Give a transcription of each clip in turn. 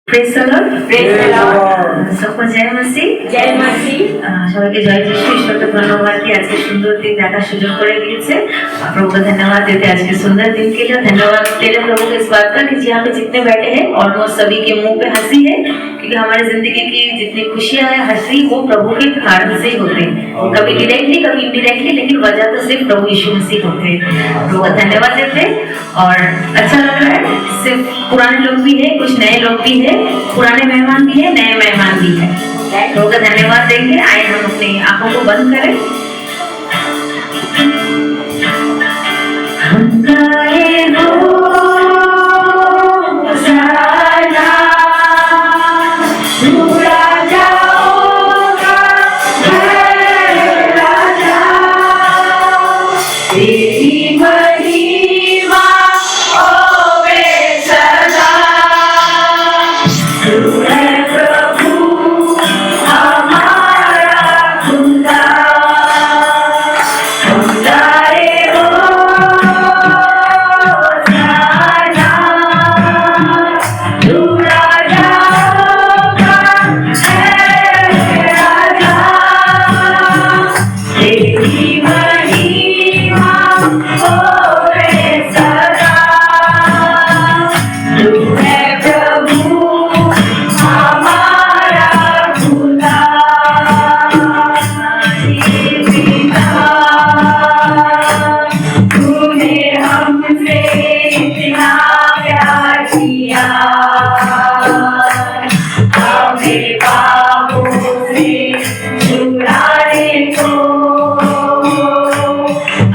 Praise the Lord. Praise the Lord. সকল জয় মসিহ। জয় মসিহ। সবাইকে জয় যিশু। ঈশ্বরকে ধন্যবাদ कि आज के सुंदर दिन देखाর সুযোগ করে দিয়েছে। प्रभु को धन्यवाद देते आज के सुंदर दिन के लिए। धन्यवाद तेरे प्रभु को इस बात का कि यहाँ पे जितने बैठे हैं ऑलमोस्ट सभी के मुंह पे हंसी है, क्योंकि हमारी जिंदगी की जितनी खुशियां हैं हंसी वो प्रभु के कारण से ही होते हैं। कभी डायरेक्टली कभी इनडायरेक्टली, लेकिन वजह तो सिर्फ प्रभु यीशु मसीह होते हैं। प्रभु को धन्यवाद देते और अच्छा लग रहा है। सिर्फ पुराने लोग भी है, कुछ नए लोग भी है, पुराने मेहमान भी है, नए मेहमान भी है। प्रभु का धन्यवाद देंगे। आए हम अपनी आंखों को बंद करें। हम गाए हो सारा पूरा जाओगा राजा तेरी महिमा होवे सदा। तू है प्रभु हमारा खुदा। हम गाए हो सारा तू राजा होगा राजा तेरी महिमा होवे सदा। तू है प्रभु हमारा खुदा। पिता तूने हमसे इतना प्यार किया, हमें पापों से छुड़ाने को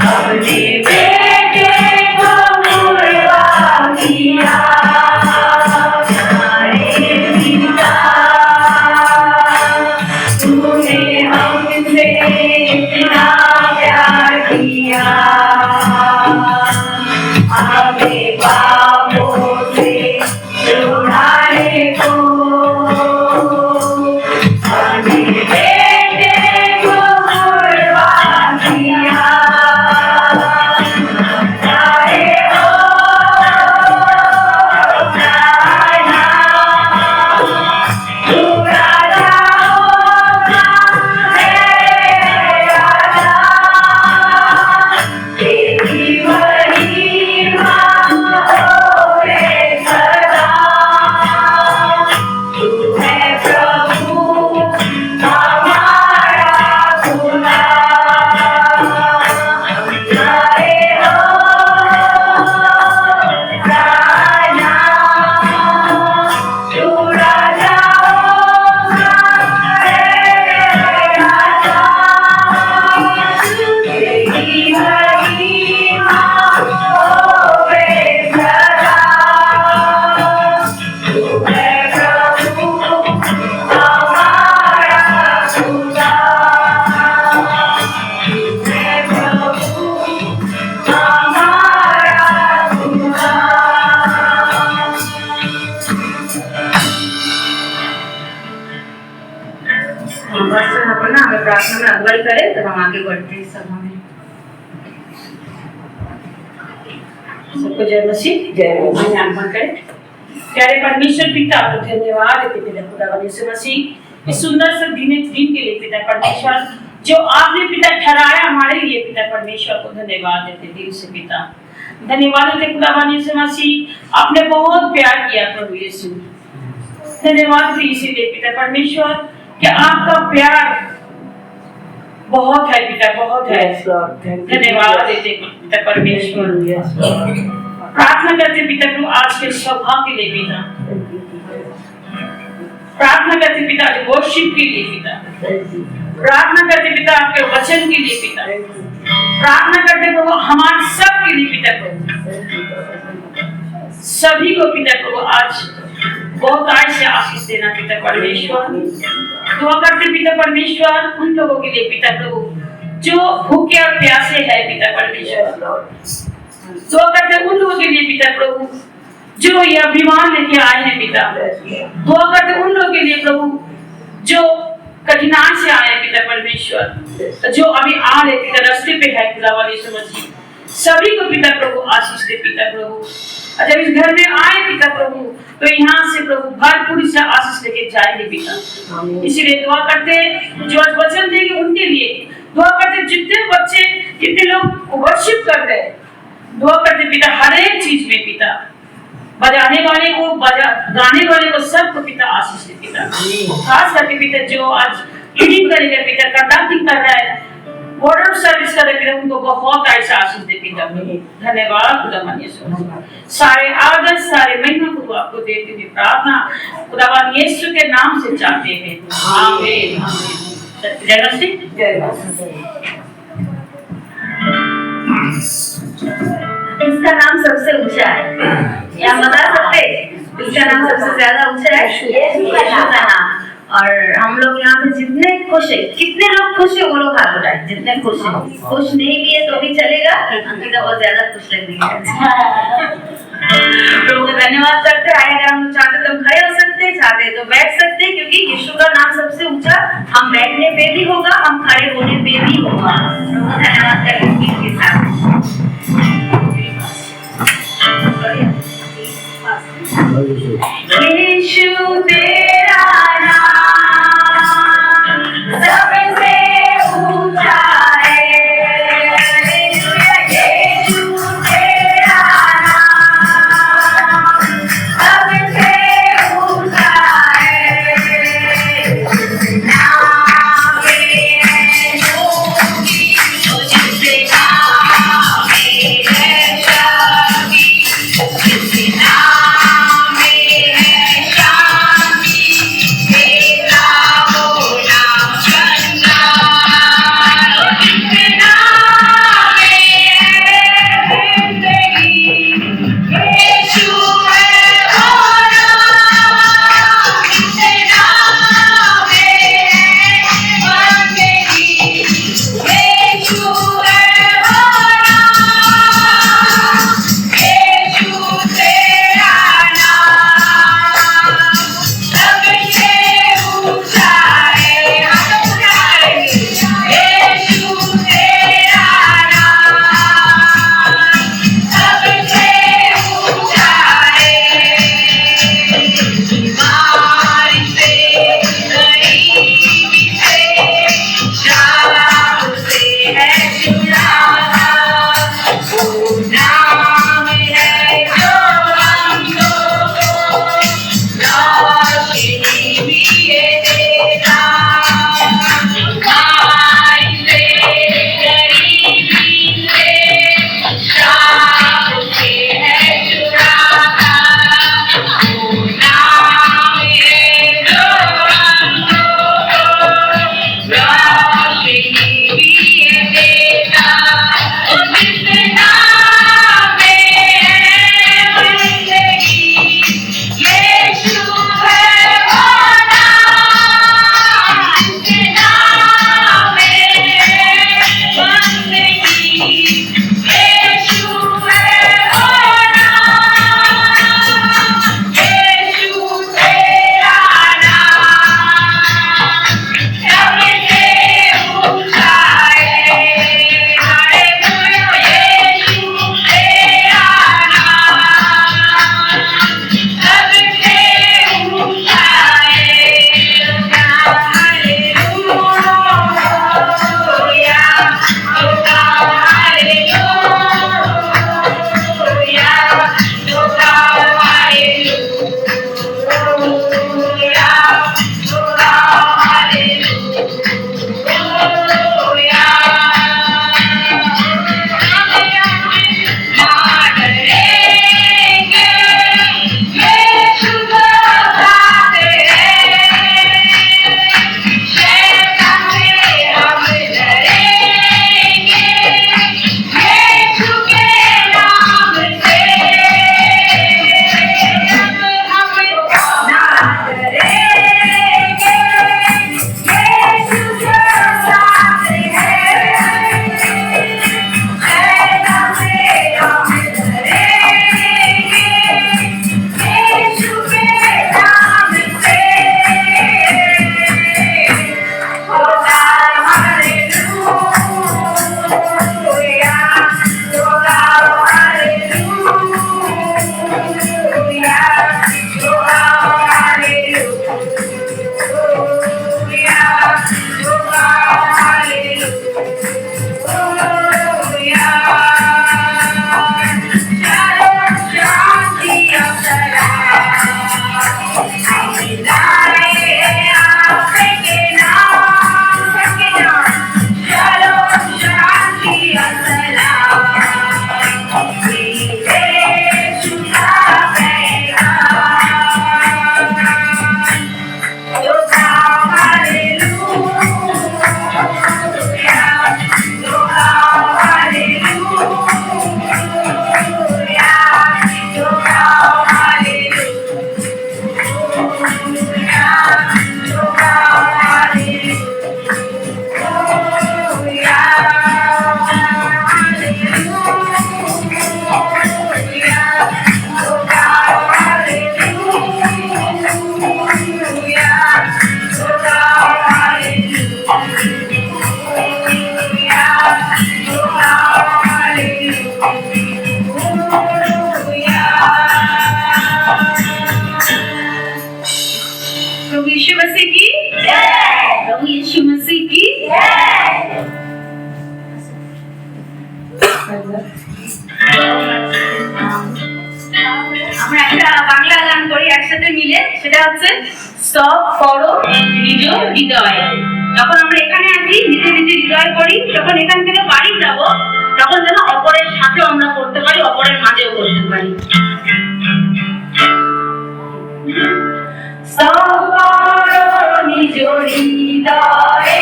अपने बेटे को मुर्गा किया। हमारे पिता तूने हमसे इतना प्यार किया, हमें पापों से छुड़ाने को अपने बेटे को मुर्गा किया। गाए हो गाना तू राजा होगा राजा तेरी महिमा होवे सदा। तू है प्रभु हमारा खुदा। हम गाए हो गाना तू राजा होगा राजा तेरी महिमा होवे सदा। तू है प्रभु हमारा खुदा। तू है प्रभु हमारा खुदा। बस अपन ना हमें प्रार्थना में अगुवाई करें तब हम आगे बढ़ते हैं सभा में। सबको जय मसीह। जय मसीह। आंख बंद करें। प्यारे परमेश्वर पिता आपको धन्यवाद देते पिता खुदावन यीशु मसीह इस सुंदर से दिन के लिए पिता परमेश्वर जो आपने पिता ठहराया हमारे लिए पिता परमेश्वर को धन्यवाद देते दिल से पिता। धन्यवाद देते खुदावन यीशु मसीह आपने बहुत प्यार किया प्रभु यीशु। धन्यवाद देते इसीलिए पिता परमेश्वर कि आपका प्यार बहुत है पिता, बहुत है। धन्यवाद देते पिता परमेश्वर। प्रार्थना करते पिता प्रभु आज के सभा के लिए पिता। प्रार्थना करते पिता आज वर्शिप के लिए पिता। प्रार्थना करते पिता आपके वचन के लिए पिता। प्रार्थना करते प्रभु हमारे सब के लिए पिता प्रभु। सभी को पिता प्रभु आज बहुत आय से आशीष देना पिता परमेश्वर। दुआ करते पिता परमेश्वर उन लोगों के लिए पिता प्रभु जो भूखे और प्यासे है पिता परमेश्वर। दुआ करते उन लोगों के लिए पिता प्रभु जो यह बीमार लेके आए हैं पिता। दुआ करते उन लोगों के लिए प्रभु जो कठिनाई से आए पिता परमेश्वर, जो अभी आ रहे पिता रास्ते पे है खुदावन यीशु मसीह। सभी को पिता प्रभु आशीष दे पिता प्रभु। जब इस घर में आए पिता प्रभु तो यहाँ से प्रभु भरपूरी से आशीष लेके जाएंगे पिता। इसीलिए दुआ करते जो आज वचन देंगे उनके लिए दुआ करते, जितने बच्चे जितने लोग वर्शिप कर रहे हैं दुआ करते पिता, हर एक चीज में पिता, बजाने वाले को गाने वाले को सबको पिता आशीष दे पिता। खास करके पिता जो आज लीडिंग करेगा पिता, कंडक्टिंग कर रहा है, मॉडर्न सर्विस कर रहे पिता, उनको बहुत ऐसा आशीष दे पिता। धन्यवाद खुदावन यीशु, सारे आदर सारे महिमा को आपको देते हुए प्रार्थना खुदावन यीशु के नाम से चाहते हैं, आमीन। जय मसीह, जय मसीह। इसका नाम सबसे ऊंचा है, क्या बता सकते? इसका नाम सबसे ज्यादा ऊंचा है, यीशु का नाम। और हम लोग यहाँ पे जितने खुश है, कितने लोग खुश है वो लोग हाथ उठाए, जितने खुश है। खुश नहीं भी है तो भी चलेगा, अंकिता बहुत ज्यादा खुश लग रही है। प्रभु का धन्यवाद करते हैं। अगर हम चाहते तो हम खड़े हो सकते, चाहते तो बैठ सकते, क्योंकि यीशु का नाम सबसे ऊंचा। हम बैठने पे भी होगा, हम खड़े होने पे भी होगा। प्रभु का धन्यवाद करेंगे के साथ। यीशु तेरा नाम सबसे ऊंचा है, यीशु तेरा नाम सबसे ऊंचा है। नाम है मुझसे प्रभु यीशु मसीह की जय। प्रभु यीशु मसीह की जय। আমরা একটা বাংলা গান করি একসাথে মিলে, সেটা হচ্ছে সব করো নিজ হৃদয়। যখন আমরা এখানে আছি নিজে নিজে হৃদয় করি, যখন এখান থেকে বাড়ি যাব তখন যেন অপরের সাথেও আমরা করতে পারি, অপরের মাঝেও করতে পারি। সব করো নিজ হৃদয়ে,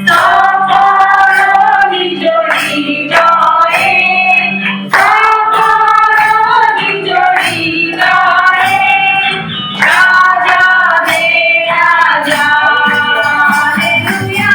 সব করো নিজ হৃদয়ে, সব করো নিজ হৃদয়ে, রাজা দে রাজা। হালেলুয়া,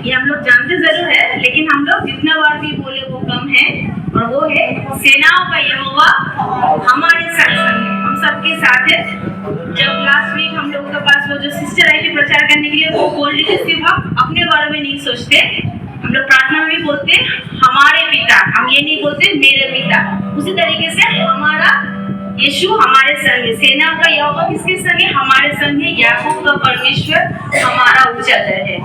ये हम लोग जानते जरूर है, लेकिन हम लोग जितना बार भी बोले वो कम है, और वो है सेनाओं का यहोवा हमारे संग संग है, हम सबके साथ है। जब लास्ट वीक हम लोग के पास वो जो सिस्टर आई थी प्रचार करने के लिए, वो बोल रही थी सिर्फ हम अपने बारे में नहीं सोचते, हम लोग प्रार्थना में भी बोलते हमारे पिता, हम ये नहीं बोलते मेरे पिता। उसी तरीके से हमारा यीशु हमारे संग है, सेना का यहोवा किसके संग है? हमारे संग है। याकूब का परमेश्वर हमारा उच्चतर है।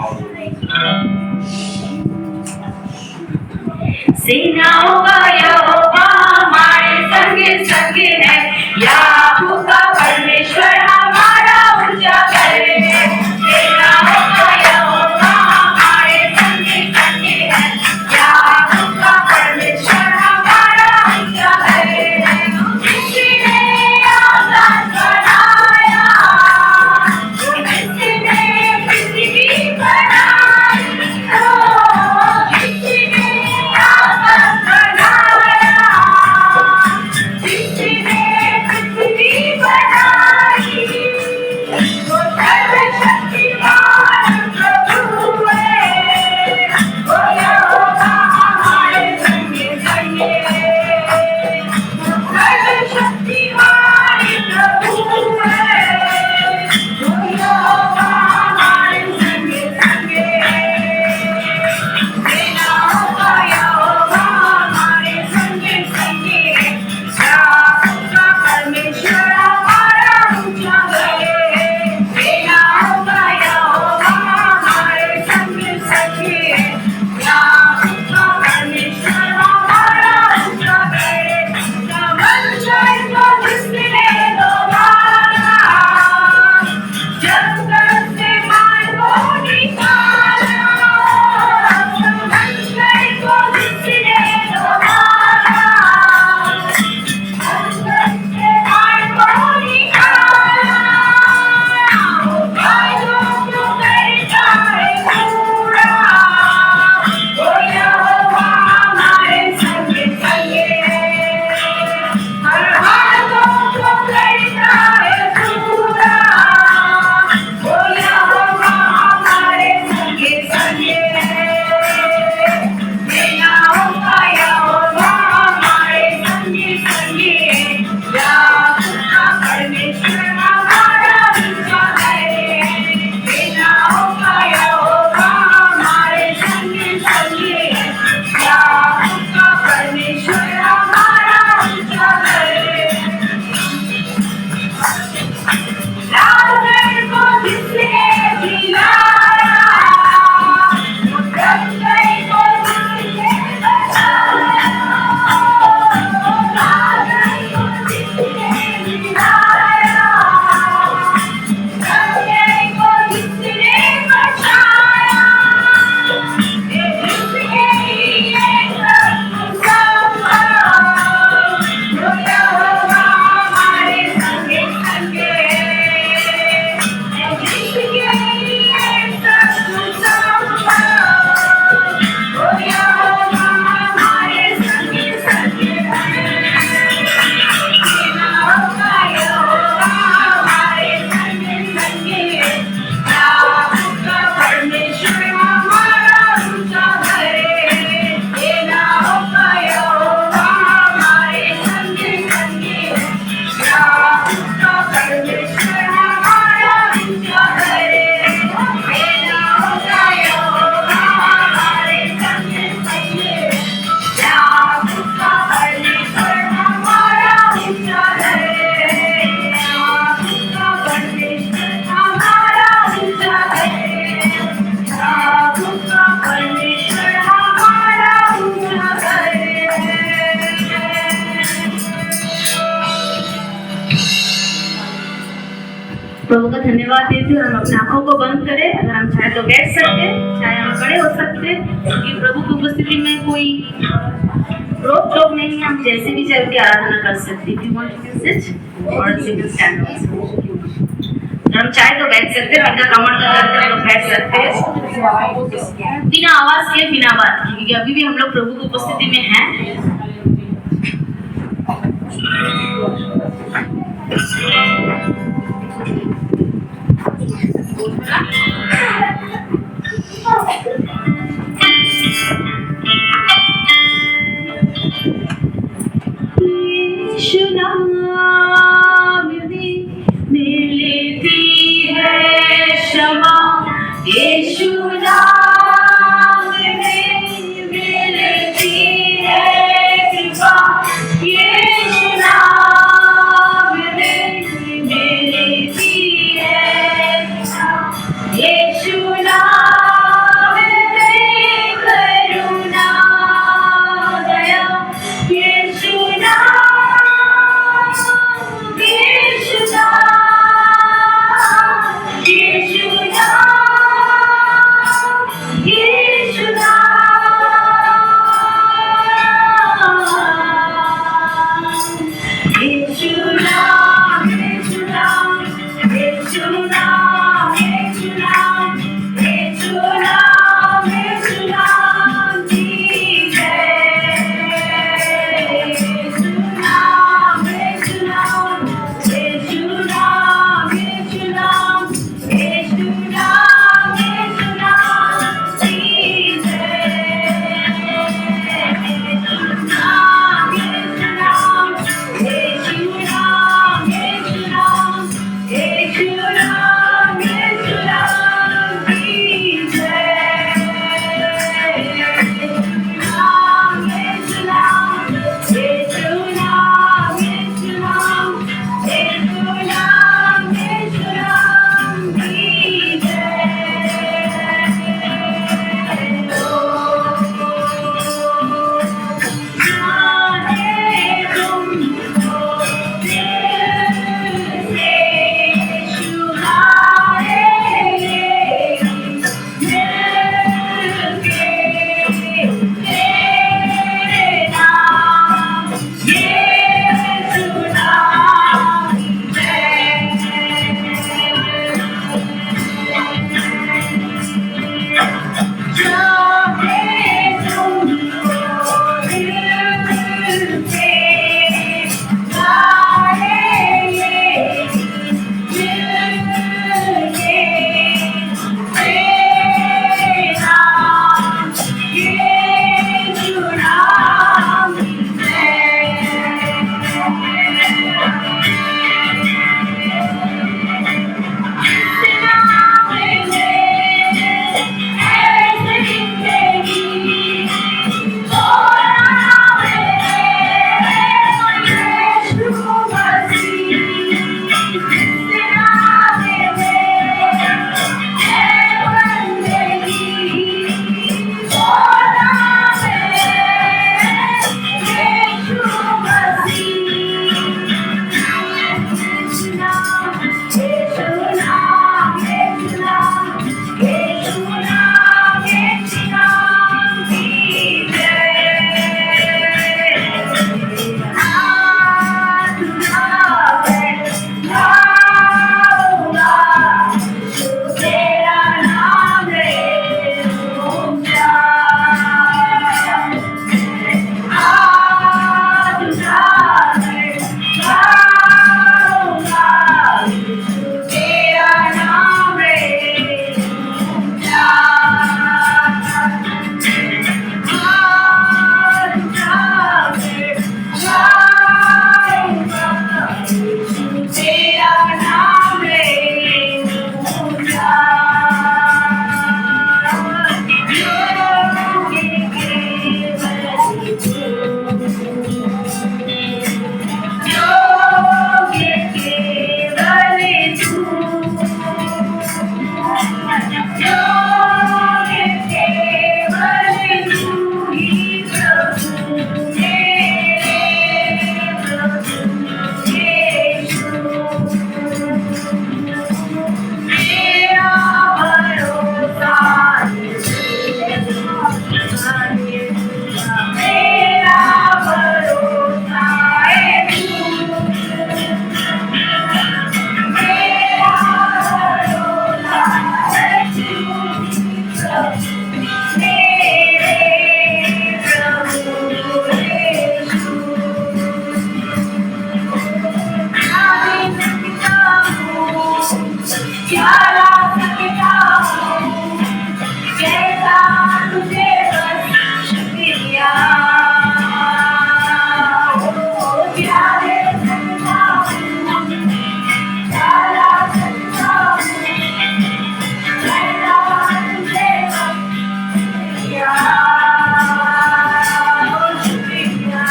सेनाओं का यहोवा हमारे संग संग है, याकूब का परमेश्वर हमारा उच्चतर है। सेनाओं का यहोवा हमारे संग संग है, याकूब का परमेश्वर हमारा उच्चतर है। बनाया प्रभु का धन्यवाद देते और हम अपने आंखों को बंद करें। अगर हम चाहे तो बैठ सकते, चाहे हम खड़े हो सकते, क्योंकि प्रभु की उपस्थिति में कोई रोक टोक नहीं है। हम जैसे भी चाहे उसकी आराधना कर सकते। If you want to sit or you can stand also. अगर हम चाहे तो बैठ सकते, बिना कमर का दर्द हम लोग बैठ सकते, बिना आवाज के, बिना बात के, क्योंकि अभी भी हम लोग प्रभु की उपस्थिति में हैं। यीशु नाम में मिलती है क्षमा, यीशु नाम में मिलती है कृपा, यीशु नाम में मिलती है, यीशु नाम में करुणा दया, यीशु नाम, यीशु नाम, यीशु नाम, यीशु नाम, यीशु नाम, यीशु नाम, यीशु नाम, यीशु नाम, यीशु नाम, यीशु नाम, ठीक है। यीशु नाम, यीशु नाम, यीशु नाम, यीशु नाम, यीशु नाम, यीशु नाम, ठीक है। यीशु नाम, यीशु नाम, यीशु नाम, यीशु नाम, यीशु नाम, क्या ला सकता हूँ कहता तुझे बस शुक्रिया क्या दे सकता हूँ क्या ला सकता हूँ कहता तुझे बस शुक्रिया शुक्रिया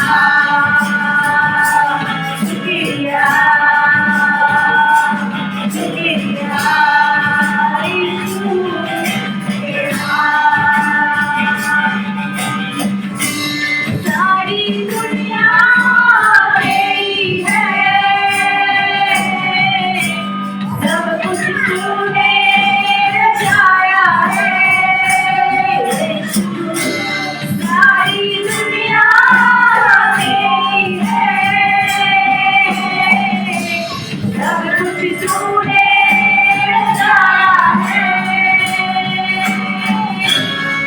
शुक्रिया सारी दुनिया तेरी है सब कुछ तूने रचाया है सारी दुनिया तेरी है सब कुछ तूने रचाया है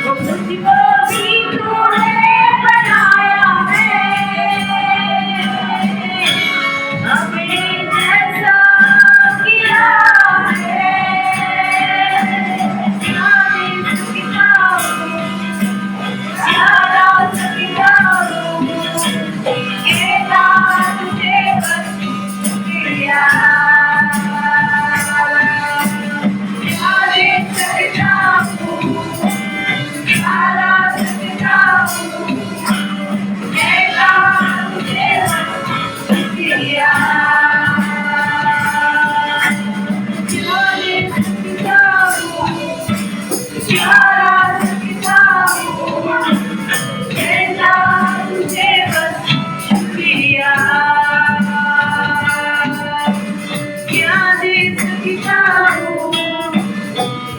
वो मुझको भी तूने बनाया है अपने जैसा किया है क्या दे सकता हूँ क्या ला सकता हूँ कहता तुझे बस शुक्रिया क्या दे सकता हूँ क्या ला सकता हूँ कहता तुझे बस शुक्रिया क्या दे सकता हूँ क्या ला सकता हूँ कहता तुझे बस शुक्रिया क्या दे सकता हूँ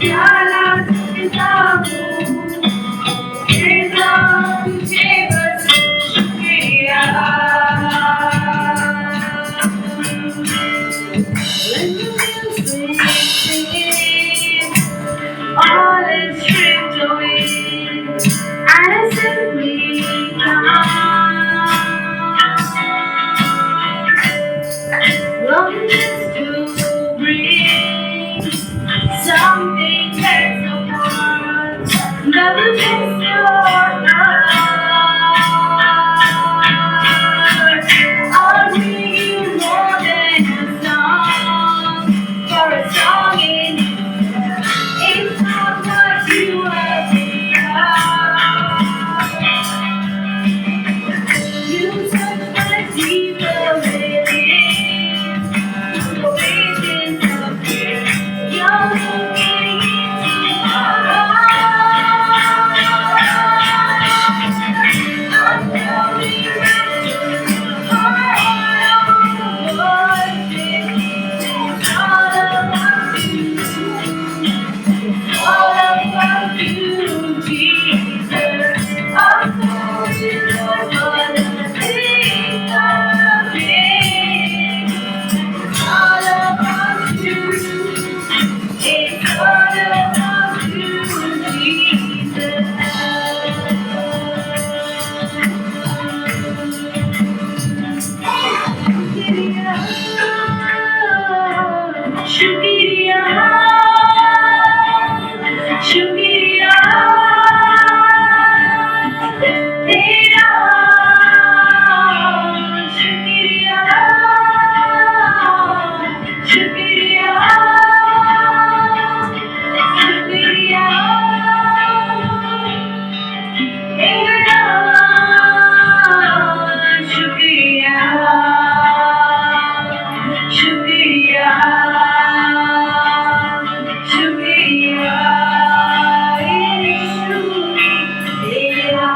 क्या ला सकता हूँ कहता तुझे बस शुक्रिया all is stripped away and I simply long just to breathe something that's the world that will miss your love. I'll bring you more than a song for a song in it's not what you have become. You touch my deeper within. The waves of fear. You're looking into my eyes. I'm telling you my heart it's all about you. All about you, Jesus. I'm so in love with the things I've been. All about you. It's all about you, Jesus. शुक्रिया शुक्रिया तेरा शुक्रिया शुक्रिया शुक्रिया तेरा शुक्रिया शुक्रिया शुक्रिया यीशु तेरा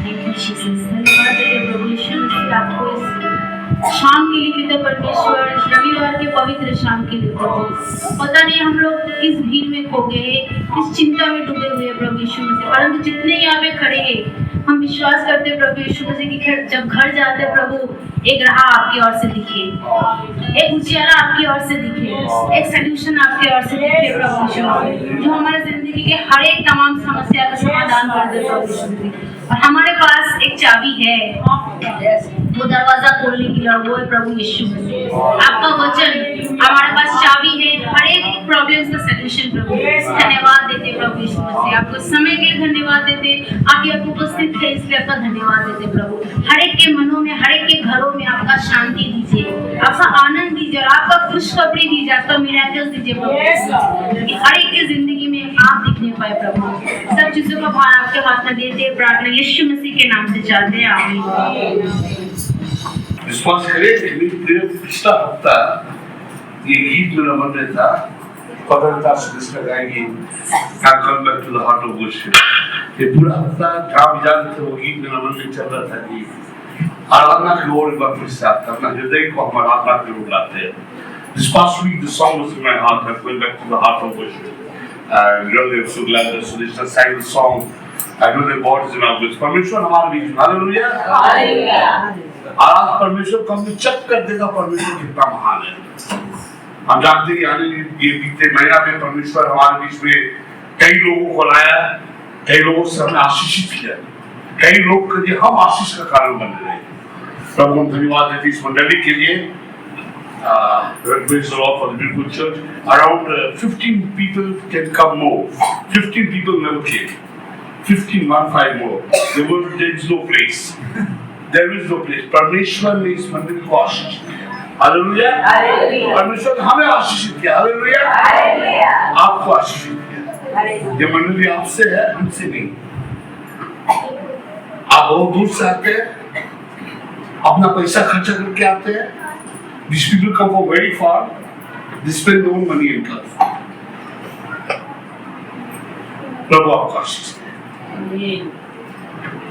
थैंक यू जीसस धन्यवाद देते प्रभु यीशु मसीह आपको इस शाम के लिए पिता परमेश्वर इस रविवार के पवित्र शाम के लिए प्रभु पता नहीं हम लोग किस भीड़ में खो गए किस चिंता में डूबे हुए प्रभु यीशु मसीह परंतु जितने यहाँ पे खड़े हैं हम विश्वास करते हैं प्रभु यीशु मसीह की जब घर जाते हैं प्रभु एक राह आपकी ओर से दिखे एक उजियारा आपकी ओर से दिखे एक सल्यूशन आपकी ओर से दिखे प्रभु यीशु जो हमारे जिंदगी के हर एक तमाम समस्या का समाधान कर दे प्रभु यीशु मसीह और हमारे पास एक चाबी है, वो दरवाजा खोलने के लिए, वो है प्रभु यीशु मसीह। आपका वचन हमारे पास चाबी है, हर एक प्रॉब्लम्स का सलूशन प्रभु। धन्यवाद देते प्रभु यीशु मसीह, आपको समय के लिए धन्यवाद देते, आप यहाँ पे उपस्थित थे इसलिए आपका धन्यवाद देते प्रभु। हर एक के मनों में, हर एक के घरों में आपका शांति दीजिए, आपका आनंद दीजिए और आपका खुशखबरी दीजिए, आपका मिराकल्स दीजिए प्रभु, कि हर एक की जिंदगी में आप दिखने पाए प्रभु। सब चीजों का भार आपके हाथ में देते, प्रार्थना यीशु मसीह के नाम से चाहते हैं, आमीन। विश्वास करें पिछला हफ्ता ये गीत मेरा मन में था, पकड़ता सुनिश्चित गाएंगे come back to the heart of worship. ये पूरा हफ्ता जहाँ भी जाते थे वो गीत मेरा मन में चल रहा था कि आराधना की ओर एक बार फिर से आता, अपना हृदय को हम आराधना की ओर लाते हैं। This past week the song was in my heart, I'm going back to the heart of worship. Really I'm so glad that Sunishna sang the song. I know that God is in our midst. परमेश्वर हमारे बीच में, hallelujah, hallelujah. आज परमेश्वर को हमने check कर देगा परमेश्वर कितना महान है। हम जानते हैं यानी ये बीते महीना में परमेश्वर हमारे बीच में कई लोगों को लाया, कई लोगों से हमें आशीषित किया, कई लोग के लिए हम आशीष का कारण बन रहे हैं। प्रभु हम धन्यवाद देते इस मंडली के लिए। Praise the Lord for the beautiful church. Around 15 people can come more. 15 people never came. 15 more. There is no place. There is no place. परमेश्वर ने इस मंदिर को आशीषित किया, हालेलुया, परमेश्वर ने हमें आशीषित किया, हालेलुया, आपको आशीषित किया। ये मंदिर आपसे है, हमसे नहीं। आप बहुत दूर से आते हैं, अपना पैसा खर्चा करके आते हैं। These people come from very far. They spend their own money in God. प्रभु आपको आशीष दे।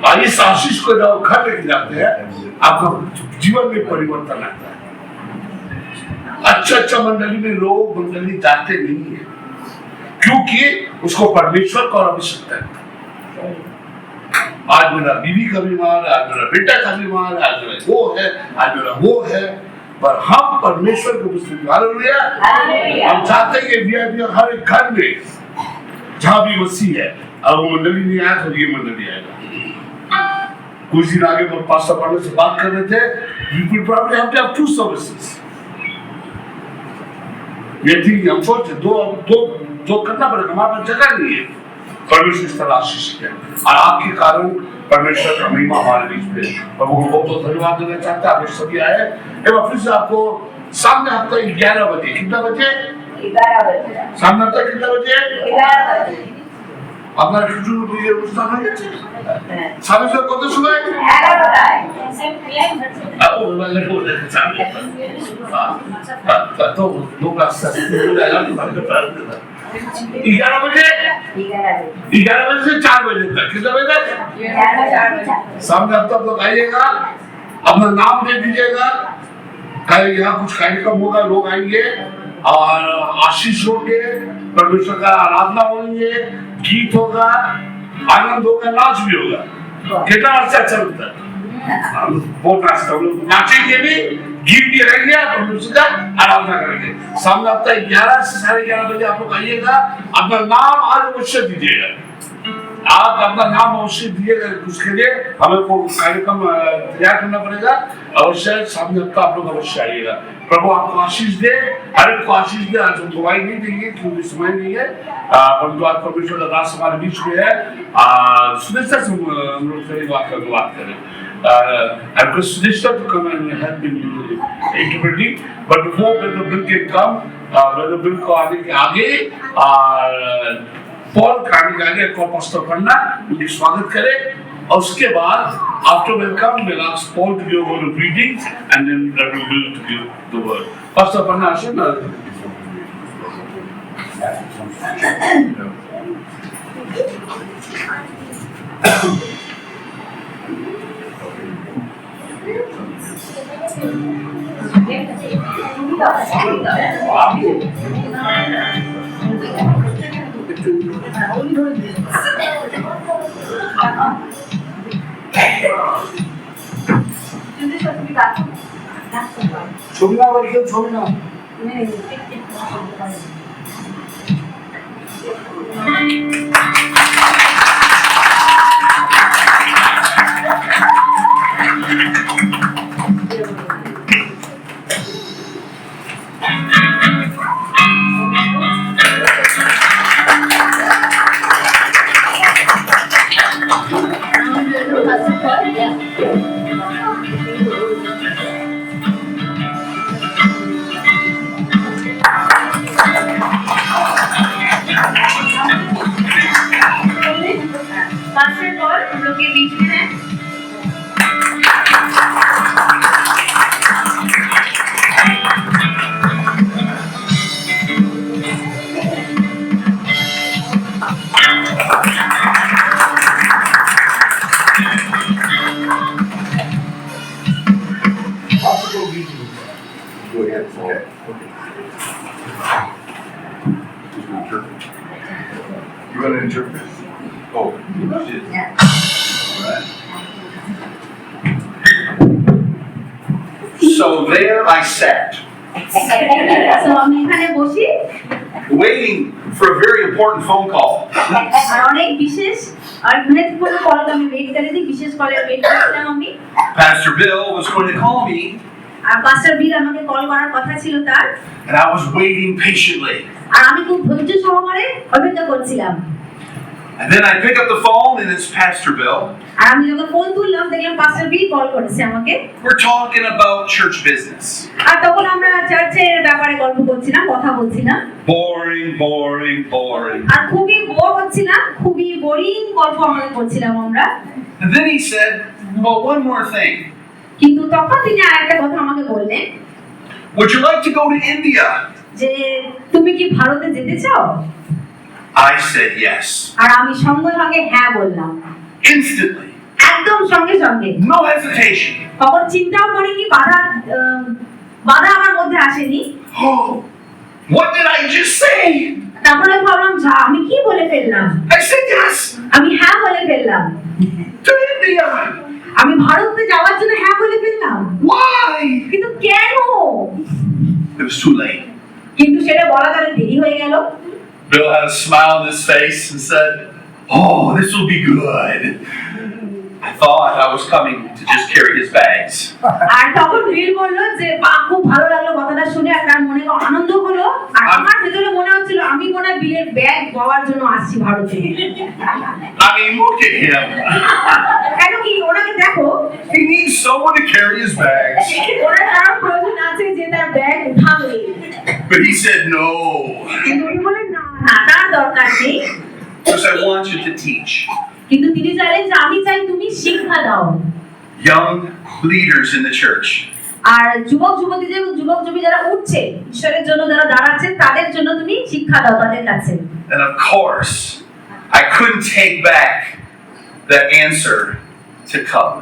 और इस आशीष को जब घर लेके जाते हैं, आपका जीवन में परिवर्तन आता है। अच्छा मंडली में लोग मंडली जाते नहीं है, क्योंकि उसको परमेश्वर को आवश्यकता है। आज मेरा बीवी का बीमार है, आज मेरा बेटा का बीमार है, आज मेरा वो है, आज मेरा वो है, पर हम परमेश्वर को पुस्तक, हालेलुया, हम चाहते हैं कि वीआईपी हर एक घर में जहाँ भी मसीह है, अब वो मंडली नहीं आया तो ये मंडली आएगा। कुछ दिन आगे पास्टर पांडे से बात कर रहे थे, we will probably have to have 2 services। ये थी हम सोचे दो करना पड़ेगा, हमारे पास जगह नहीं है। परमेश्वर इस तरह आशीष किया और आपके कारण परमेश्वर का महिमा हमारे बीच में। प्रभु को बहुत धन्यवाद देना चाहता है। आप सभी आए, एक बार फिर से आपको सामने हफ्ता 11 बजे, कितना बजे? 11 बजे। सामने हफ्ता कितना बजे? 11 बजे। আপনারা কিছু দিয়ে অনুষ্ঠান হয়ে গেছে সামনে সব কত সময় 11টায় ও মানে বলে তো লোক আসছে 11 बजे 11 बजे से 4 बजे तक, कितना बजे तक? 4 बजे। सामने अब तक लोग आइएगा, अपना नाम दे दीजिएगा, यहाँ कुछ कार्यक्रम होगा, लोग आएंगे और आशीष होंगे, परमेश्वर का आराधना होंगे, गीत होगा, आनंद होगा, नाच भी होगा। कितना अच्छा चलता है, बहुत नाचता है, नाचेंगे भी, गीत भी रहेंगे, परमेश्वर का आराधना करेंगे। सामने हफ्ता 11 से 11:30 बजे आप लोग आइएगा, अपना नाम आज अवश्य दीजिएगा। आप अपना नाम अवश्य दीजिएगा, उसके लिए हमें को कार्यक्रम तैयार करना पड़ेगा। अवश्य सामने हफ्ता आप लोग अवश्य आइएगा। प्रभु आपको आशीष दे, हर एक को आशीष दे। आज हम दवाई नहीं देंगे क्योंकि समय नहीं है, परंतु आज परमेश्वर का दास हमारे बीच में है। सुनिश्चित से हम लोग से बात करें। I'm going to come and help in interpreting, but before Brother Bill can come, Brother Bill को आगे पॉल खाने के आगे को पास्टर पढ़ना, उनकी स्वागत करें और उसके बाद after welcome we'll ask Paul to give over the readings and then Brother Bill to give the word. Pastor पढ़ना आशा ना छोड़ना वर्ग छोड़ना interpret. Oh, shit. Alright. So there I sat, তো আমি এখানে বসি waiting for a very important phone call. আর অনেক বিশেষ আর গুরুত্বপূর্ণ কল আমি ওয়েট করে দিই বিশেষ কলের ওয়েট করছিলাম আমি Pastor Bill was going to call me, আর পাস্টার বিল আমাকে কল করার কথা ছিল তার and I was waiting patiently. আর আমি খুব ধৈর্য সহকারে অপেক্ষা করছিলাম And then I pick up the phone, and it's Pastor Bill. আর আমি যখন ফোন তুললাম দেখলাম পাস্টার বিল কল করেছে আমাকে We're talking about church business. আর তখন আমরা চার্চের ব্যাপারে গল্প করছিলাম কথা বলছিলাম Boring, boring, boring. আর খুবই বোর হচ্ছিলাম খুবই বোরিং গল্প আমাদের করছিলাম আমরা And then he said, well, one more thing. কিন্তু তখন তিনি আরেকটা কথা আমাকে বললেন Would you like to go to India? যে তুমি কি ভারতে যেতে চাও I said yes. আর আমি সঙ্গে সঙ্গে হ্যাঁ বললাম Instantly. একদম সঙ্গে সঙ্গে No hesitation. তখন চিন্তাও করিনি বাধা আমার মধ্যে আসেনি Oh, what did I just say? তারপরে ভাবলাম যা আমি কি বলে ফেললাম I said yes আমি হ্যাঁ বলে ফেললাম to India. আমি ভারতে যাওয়ার জন্য হ্যাঁ বলে ফেললাম Why? কিন্তু কেন It was too late. কিন্তু সেটা বলা তার দেরি হয়ে গেল Bill had a smile on his face and said, oh, this will be good. I thought I was coming to just carry his bags. আর তখন বিল বলল যে খুব ভালো লাগলো কথাটা শুনে আর তার মনে আনন্দ হলো আর আমার ভেতরে মনে হচ্ছিল আমি মনে হয় বিলের ব্যাগ পাওয়ার জন্য আসছি ভারতে I mean, look at him. কেন কি ওনাকে দেখো He needs someone to carry his bags. ওনার কারণ প্রয়োজন আছে যে তার ব্যাগ উঠাবে But he said, no, কিন্তু উনি বলেন না তার দরকার নেই because I want you to teach কিন্তু তিনি চাইলেন যে আমি চাই তুমি শিক্ষা দাও young leaders in the church. আর যুবক যুবতী যারা উঠছে ঈশ্বরের জন্য যারা দাঁড়াচ্ছে তাদের জন্য তুমি শিক্ষা দাও তাদের কাছে And of course, I couldn't take back the answer to come.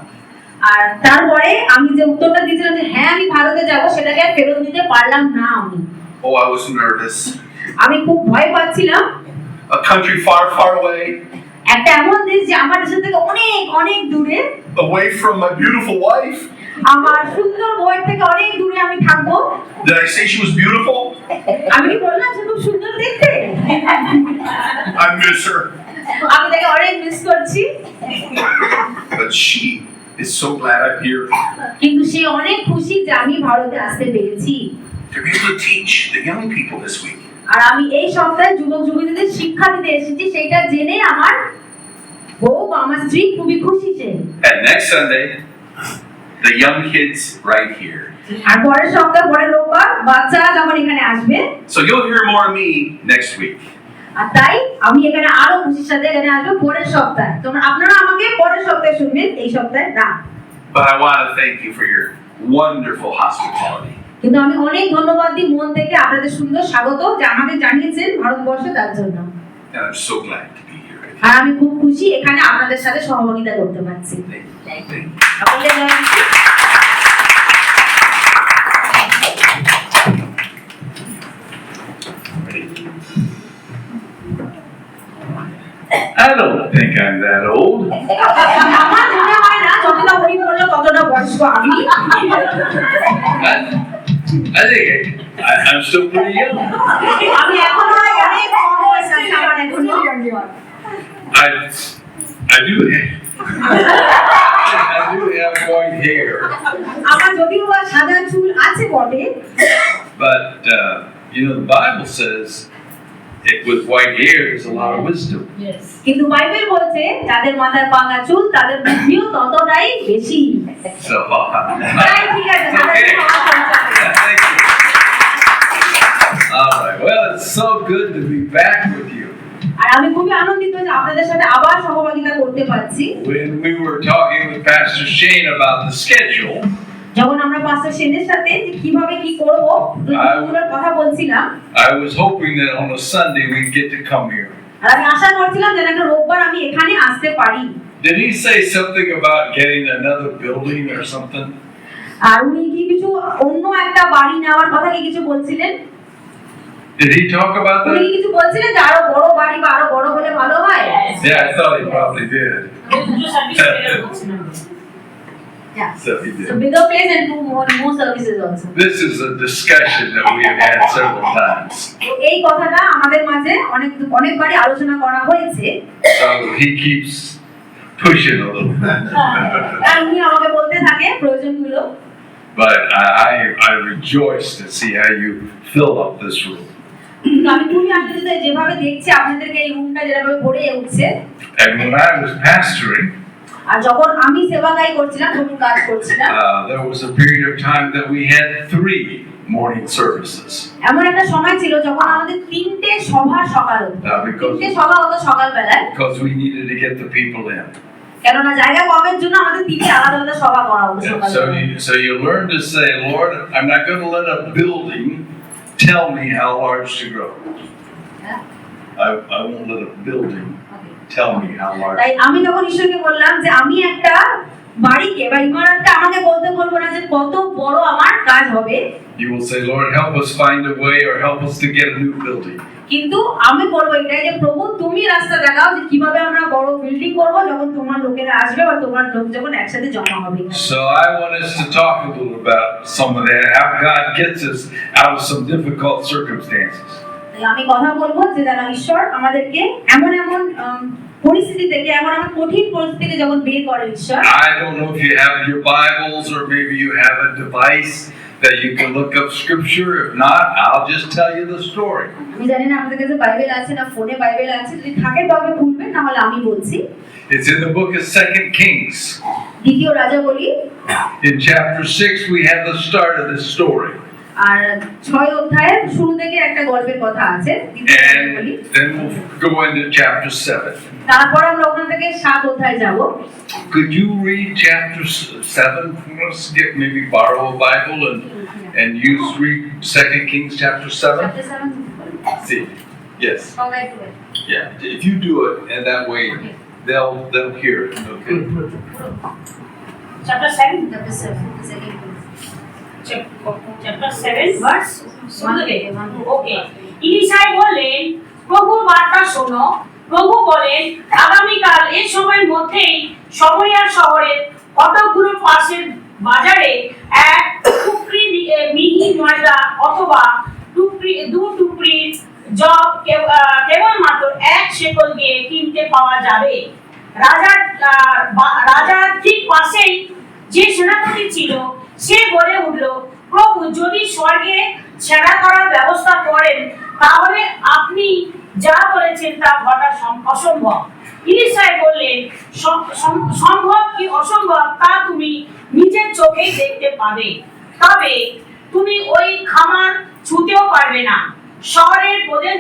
আর তারপরে আমি যে উত্তরটা দিয়েছিলাম যে হ্যাঁ আমি ভারতে যাব সেটাকে আর ফেরত দিতে পারলাম না আমি Oh, I was nervous. আমি খুব ভয় পাচ্ছিলাম A country far, far away, একটা এমন দেশ যে আমার দেশের থেকে অনেক অনেক দূরে away from my beautiful wife. আমার সুন্দর বউয়ের থেকে অনেক দূরে আমি থাকবো Did I say she was beautiful? আমি কি বললাম সে খুব সুন্দর দেখতে I miss her. আমি তাকে অনেক মিস করছি But she is so glad I'm here কিন্তু সে অনেক খুশি যে আমি ভারতে আসতে পেরেছি to be able to teach the young people this week. আর আমি এই সপ্তাহে যুবক যুবতীদের শিক্ষা দিতে এসেছি সেটা জেনে আমার বউ বা আমার স্ত্রী খুবই খুশি সে And next Sunday, the young kids right here. আর পরের সপ্তাহ পরের রোববার বাচ্চারা যখন এখানে আসবে So you'll hear more of me next week. আর তাই আমি এখানে আরো খুশির সাথে এখানে আসবো পরের সপ্তাহে আপনারা আমাকে পরের সপ্তাহে শুনবেন এই সপ্তাহে না But I want to thank you for your wonderful hospitality. কিন্তু আমি অনেক ধন্যবাদ দিই মন থেকে আপনাদের সুন্দর স্বাগত যে আমাকে জানিয়েছেন ভারতবর্ষে তার জন্য And I'm so glad to be here. আর আমি খুব খুশি এখানে আপনাদের সাথে সহযোগিতা করতে পারছি Thank you. আপনাদের জন্য I don't think I'm that old. আমার মনে হয় না যতটা উনি বললো ততটা বয়স্ক আমি I think I'm still pretty young. আমি এখনো অনেক কম বয়স আছে আমার এখনো I do have white hair, আমার যদিও বা সাদা চুল আছে বটে but the Bible says with white hair there's a lot of wisdom. কিন্তু বাইবেল বলছে যাদের মাথায় পাকা চুল তাদের বুদ্ধিও ততটাই বেশি So তাই ঠিক আছে সাদা okay. চুল আমার পরিচয়। Yeah, thank you. All right. Well, it's so good to be back with you. আর আমি খুবই আনন্দিত যে আপনাদের সাথে আবার সহযোগিতা করতে পারছি When we were talking with Pastor Shane about the schedule, যখন আমরা পাস্টার সেনের সাথে যে কিভাবে কি করব ওগুলোর কথা বলছিলাম I was hoping that on a Sunday we'd get to come here. আর আমি আশা করছিলাম যে একটা রোববার আমি এখানে আসতে পারি Did he say something about getting another building or something? আর উনি কি কিছু অন্য একটা বাড়ি নেওয়ার কথা কি কিছু বলছিলেন Did he talk about উনি কি that? কিছু বলছিলেন যে আরো বড় বাড়ি বা আরো বড় হলে ভালো হয়? Yeah, I thought he probably did. দুটো সার্ভিস পেয়ে বলছিলাম। Yeah. So he So did. bigger place and two more services also. This is a discussion that we have had several times. তো এই কথাটা আমাদের মাঝে অনেকবারই আলোচনা করা হয়েছে। So he keeps pushing a little bit. আর উনি আমাকে বলতে থাকে প্রয়োজনগুলো। But I rejoice to see how you fill up this room. কিন্তু আমি খুবই আনন্দিত যেভাবে দেখছি আপনাদেরকে এই রুমটা যেভাবে ভরে উঠছে। And when I was pastoring, আর যখন আমি সেবাকাই করছিলাম, যখন কাজ করছিলাম, there was a period of time that we had 3 morning services. এমন একটা সময় ছিল যখন আমাদের 3টে সভা সকাল হতো। Because 3টে সভা হতো সকালবেলায়। we needed to get the people in. কেননা জায়গা কমের জন্য আমাদের 3টে আলাদা আলাদা সভা করা হতো And সকালবেলায়। so you learn to say, Lord, I'm not going to let a building tell me how large to grow. I won't let a building tell me how large. তাই আমি তখন ঈশ্বরকে বললাম যে আমি একটা বাড়িকে বা ইমারতকে আমাকে বলতে বলবো না যে কত বড় আমার কাজ হবে। You will say, Lord, help us find a way or help us to get a new building. কিন্তু আমি বলবো এটাই যে প্রভু তুমি রাস্তা দেখাও যে কিভাবে আমরা বড় বিল্ডিং করব যখন তোমার লোকেরা আসবে বা তোমার লোক যখন একসাথে জমা হবে। So I want us to talk a little about some of that, how God gets us out of some difficult circumstances. তাই আমি কথা বলবো যে যারা ঈশ্বর আমাদেরকে এমন এমন পরিস্থিতি থেকে এমন কঠিন পরিস্থিতি থেকে যখন বের করে ঈশ্বর। I don't know if you have your Bibles or maybe you have a device that you can look up scripture. If not, I'll just tell you the story. আমি জানি না আপনাদের কাছে বাইবেল আছে না ফোনে বাইবেল আছে, যদি থাকে তবে খুলবেন, না হলে আমি বলছি। It's in the book of 2 Kings. দ্বিতীয় রাজা বলি, In chapter 6, we have the start of this story. আর 6 অধ্যায়ের শুরু থেকে একটা গল্পের কথা আছে। দ্বিতীয় রাজা বলি, And then we'll go into chapter 7. তারপর আমরা ওখান থেকে 7 অধ্যায় যাব। Could you read chapter 7 for us? Get maybe borrow a Bible and use read 2 Kings chapter 7. Chapter 7 See, yes, সবাই একটু yeah. If you do it, and that way they'll hear it. Okay. Chapter 7 chapter 7 the second verse. Chapter 7 verse One. ওকে। ইলিশাই বললেন, প্রভুর বার্তা শোনো। প্রভু বলেন, আগামীকাল এই সময়ের মধ্যেই শমরিয়া শহরের কতকগুলো পাশের বাজারে এক টুকরি মিহি ময়দা অথবা দু টুকরি জব কেবলমাত্র 1 শেকল দিয়ে কিনতে পাওয়া যাবে। রাজার ঠিক পাশেই যে সেনাপতি ছিল সে বলে উঠল, প্রভু যদি স্বর্গে ছেড়া করার ব্যবস্থা করেন তাহলে আপনি যা বলেছেন তা ঘটা অসম্ভব। ইলিশাই বললেন, সম্ভব কি অসম্ভব তা তুমি নিজের চোখেই দেখতে পাবে, তবে তুমি ওই খামার ছুঁতেও পারবে না। শহরের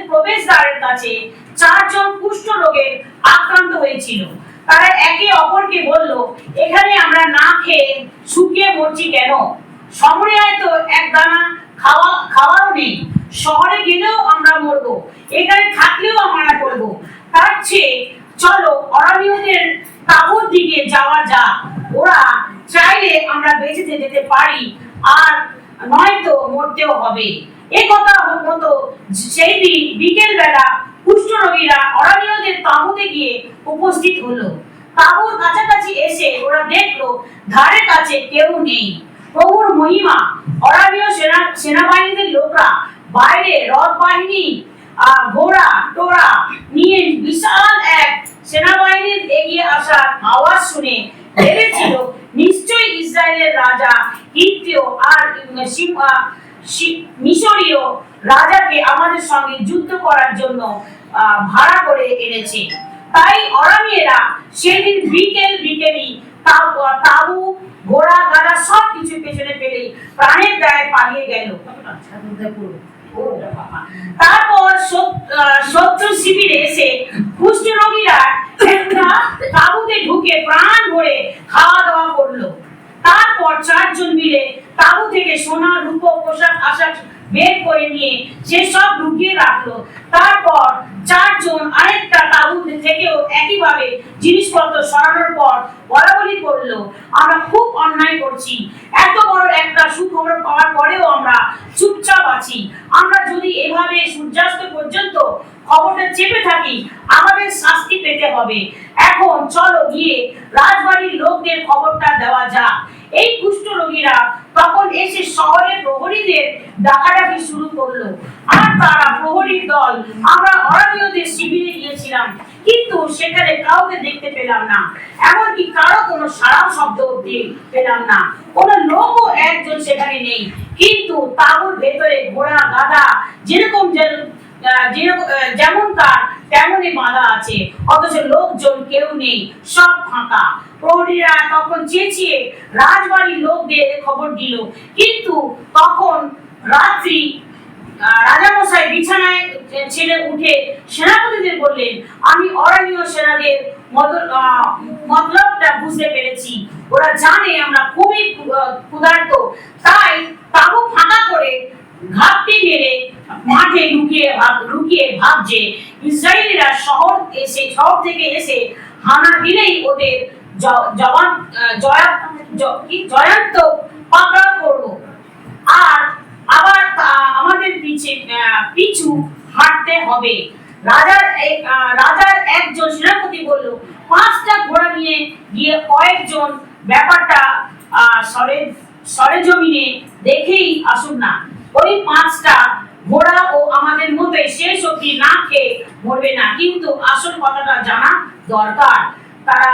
প্রবেশদ্বারের কাছে 4 জন কুষ্ঠ রোগে আক্রান্ত হয়েছিল। তারা একে অপরকে বলল, এখানে আমরা না খেয়ে শুকিয়ে মরছি কেন? শমরিয়ায় তো এক দানা খাওয়ারও নেই। শহরে গেলেও আমরা মরবো, এখানে থাকলেও আমরা পড়বো। তার চেয়ে চলো অরণ্যদের তাঁবুর দিকে যাওয়া যাক, ওরা চাইলে আমরা বেঁচে যেতে পারি আর নয়তো মরতেও হবে। এই কথা মতো সেই দিন বিকেল বেলা কুষ্ঠরোগীরা অরণ্যদের তাঁবুতে গিয়ে উপস্থিত হলো। তাঁবুর কাছাকাছি এসে ওরা দেখলো ধারে কাছে কেউ নেই। প্রভুর মহিমা, অরণ্য সেনাবাহিনীদের লোকরা বাইরে রথ বাহিনী ঘোড়া টোড়া নিয়ে বিশাল এক সেনাবাহিনীর এগিয়ে আসার আওয়াজ শুনে ভেবেছিল নিশ্চয়ই ইসরায়েলের রাজা হিত্তীয় আর মিশরীয় রাজাকে আমাদের সঙ্গে যুদ্ধ করার জন্য ভাড়া করে এনেছে। তাই অরামিয়েরা সেদিন বিকেলই তাবু ঘোড়া গাড়া সবকিছু পেছনে ফেলে প্রাণের দায়ে পালিয়ে গেল। তারপর শত্রু শিবিরে এসে কুষ্ঠরোগীরা একটা তাঁবুতে ঢুকে প্রাণ ভরে খাওয়া দাওয়া করলো। তারপর 4 জন মিলে তাঁবু থেকে সোনা রূপো পোশাক আশাক বের করে নিয়ে সে সব লুকিয়ে রাখলো। তারপর চারজন আরেকটা তাঁবু থেকেও একইভাবে জিনিসপত্র সরানোর পর বলাবলি করলো, আমরা খুব অন্যায় করছি, এত বড় একটা সুখবর পাওয়ার পরেও আমরা চুপচাপ আছি। আমরা যদি এভাবে সূর্যাস্ত পর্যন্ত খবরটা চেপে থাকি আমাদের শাস্তি পেতে হবে। এখন চলো গিয়ে রাজবাড়ির লোকদের খবরটা দেওয়া যাক। এই কুষ্ঠ রোগীরা তখন এসে শহরের প্রহরীদের ডাকাডাকি শুরু করলো। আর তারা প্রহরীর দল আমরা অরণ্যদের শিবিরে গিয়েছিলাম, কিন্তু সেখানে কাউকে দেখতে পেলাম না, এমনকি কারো কোনো সাড়া শব্দ পেলাম না, কোনো লোকও একজন সেখানে নেই। কিন্তু তাঁবুর ভেতরে ঘোড়া গাধা যেরকম যেমন তার তেমনই বাঁধা আছে, অথচ লোকজন কেউ নেই, সব ফাঁকা। প্রহরীরা তখন চেঁচিয়ে রাজবাড়ির লোকদের খবর দিল, কিন্তু তখন রাত্রি রাজামশাই বিছানায় ছেড়ে উঠে সেনাপতিদের বললেন, আমি অরণ্য সেনাদের মতলবটা বুঝতে পেরেছি। ওরা জানে আমরা খুবই ক্ষুধার্ত, তাই তাঁবু ফাঁকা করে ঘাপটি মেরে মাঠে লুকিয়ে ভাবছে ইসরায়েলিরা শহর থেকে এসে হানা দিলেই ওদের জয়ান্ত পাকড়াও করবো, আর আবার আমাদের পিছু হাঁটতে হবে। রাজার একজন সেনাপতি বলল, 5টা ঘোড়া নিয়ে গিয়ে কয়েকজন ব্যাপারটা সরেজমিনে দেখেই আসুন না। ওই 5টা ঘোড়া ও আমাদের মতোই শেষ অবধি না খেয়ে মরবে না, কিন্তু আসল কথাটা জানা দরকার। তারা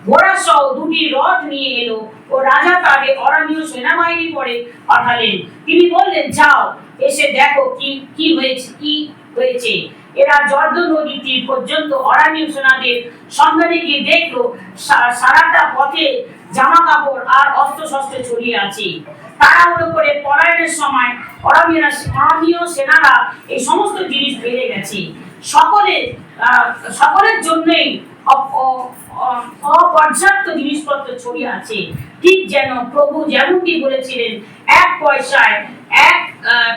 ঘোড়া সহ 2টি রথ নিয়ে এলো ও রাজা তাদের অরণ্য সেনাবাহিনী পরে পাঠালেন। তিনি বললেন, যাও এসে দেখো কি হয়েছে। এরা জর্দন নদীর তীর পর্যন্ত অরণ্য সেনাদের সন্ধানে গিয়ে দেখলো সারাটা পথে জামা কাপড় আর অস্ত্র শস্ত্র ছড়িয়ে আছে। তাড়াহুড়ো করে পলায়নের সময় অরণ্য সেনারা এই সমস্ত জিনিস ফেলে গেছে। সকলের জন্যই অপর্যাপ্ত জিনিসপত্র ছড়িয়ে আছে, ঠিক যেন প্রভু যেমনটি বলেছিলেন, 1 পয়সায় 1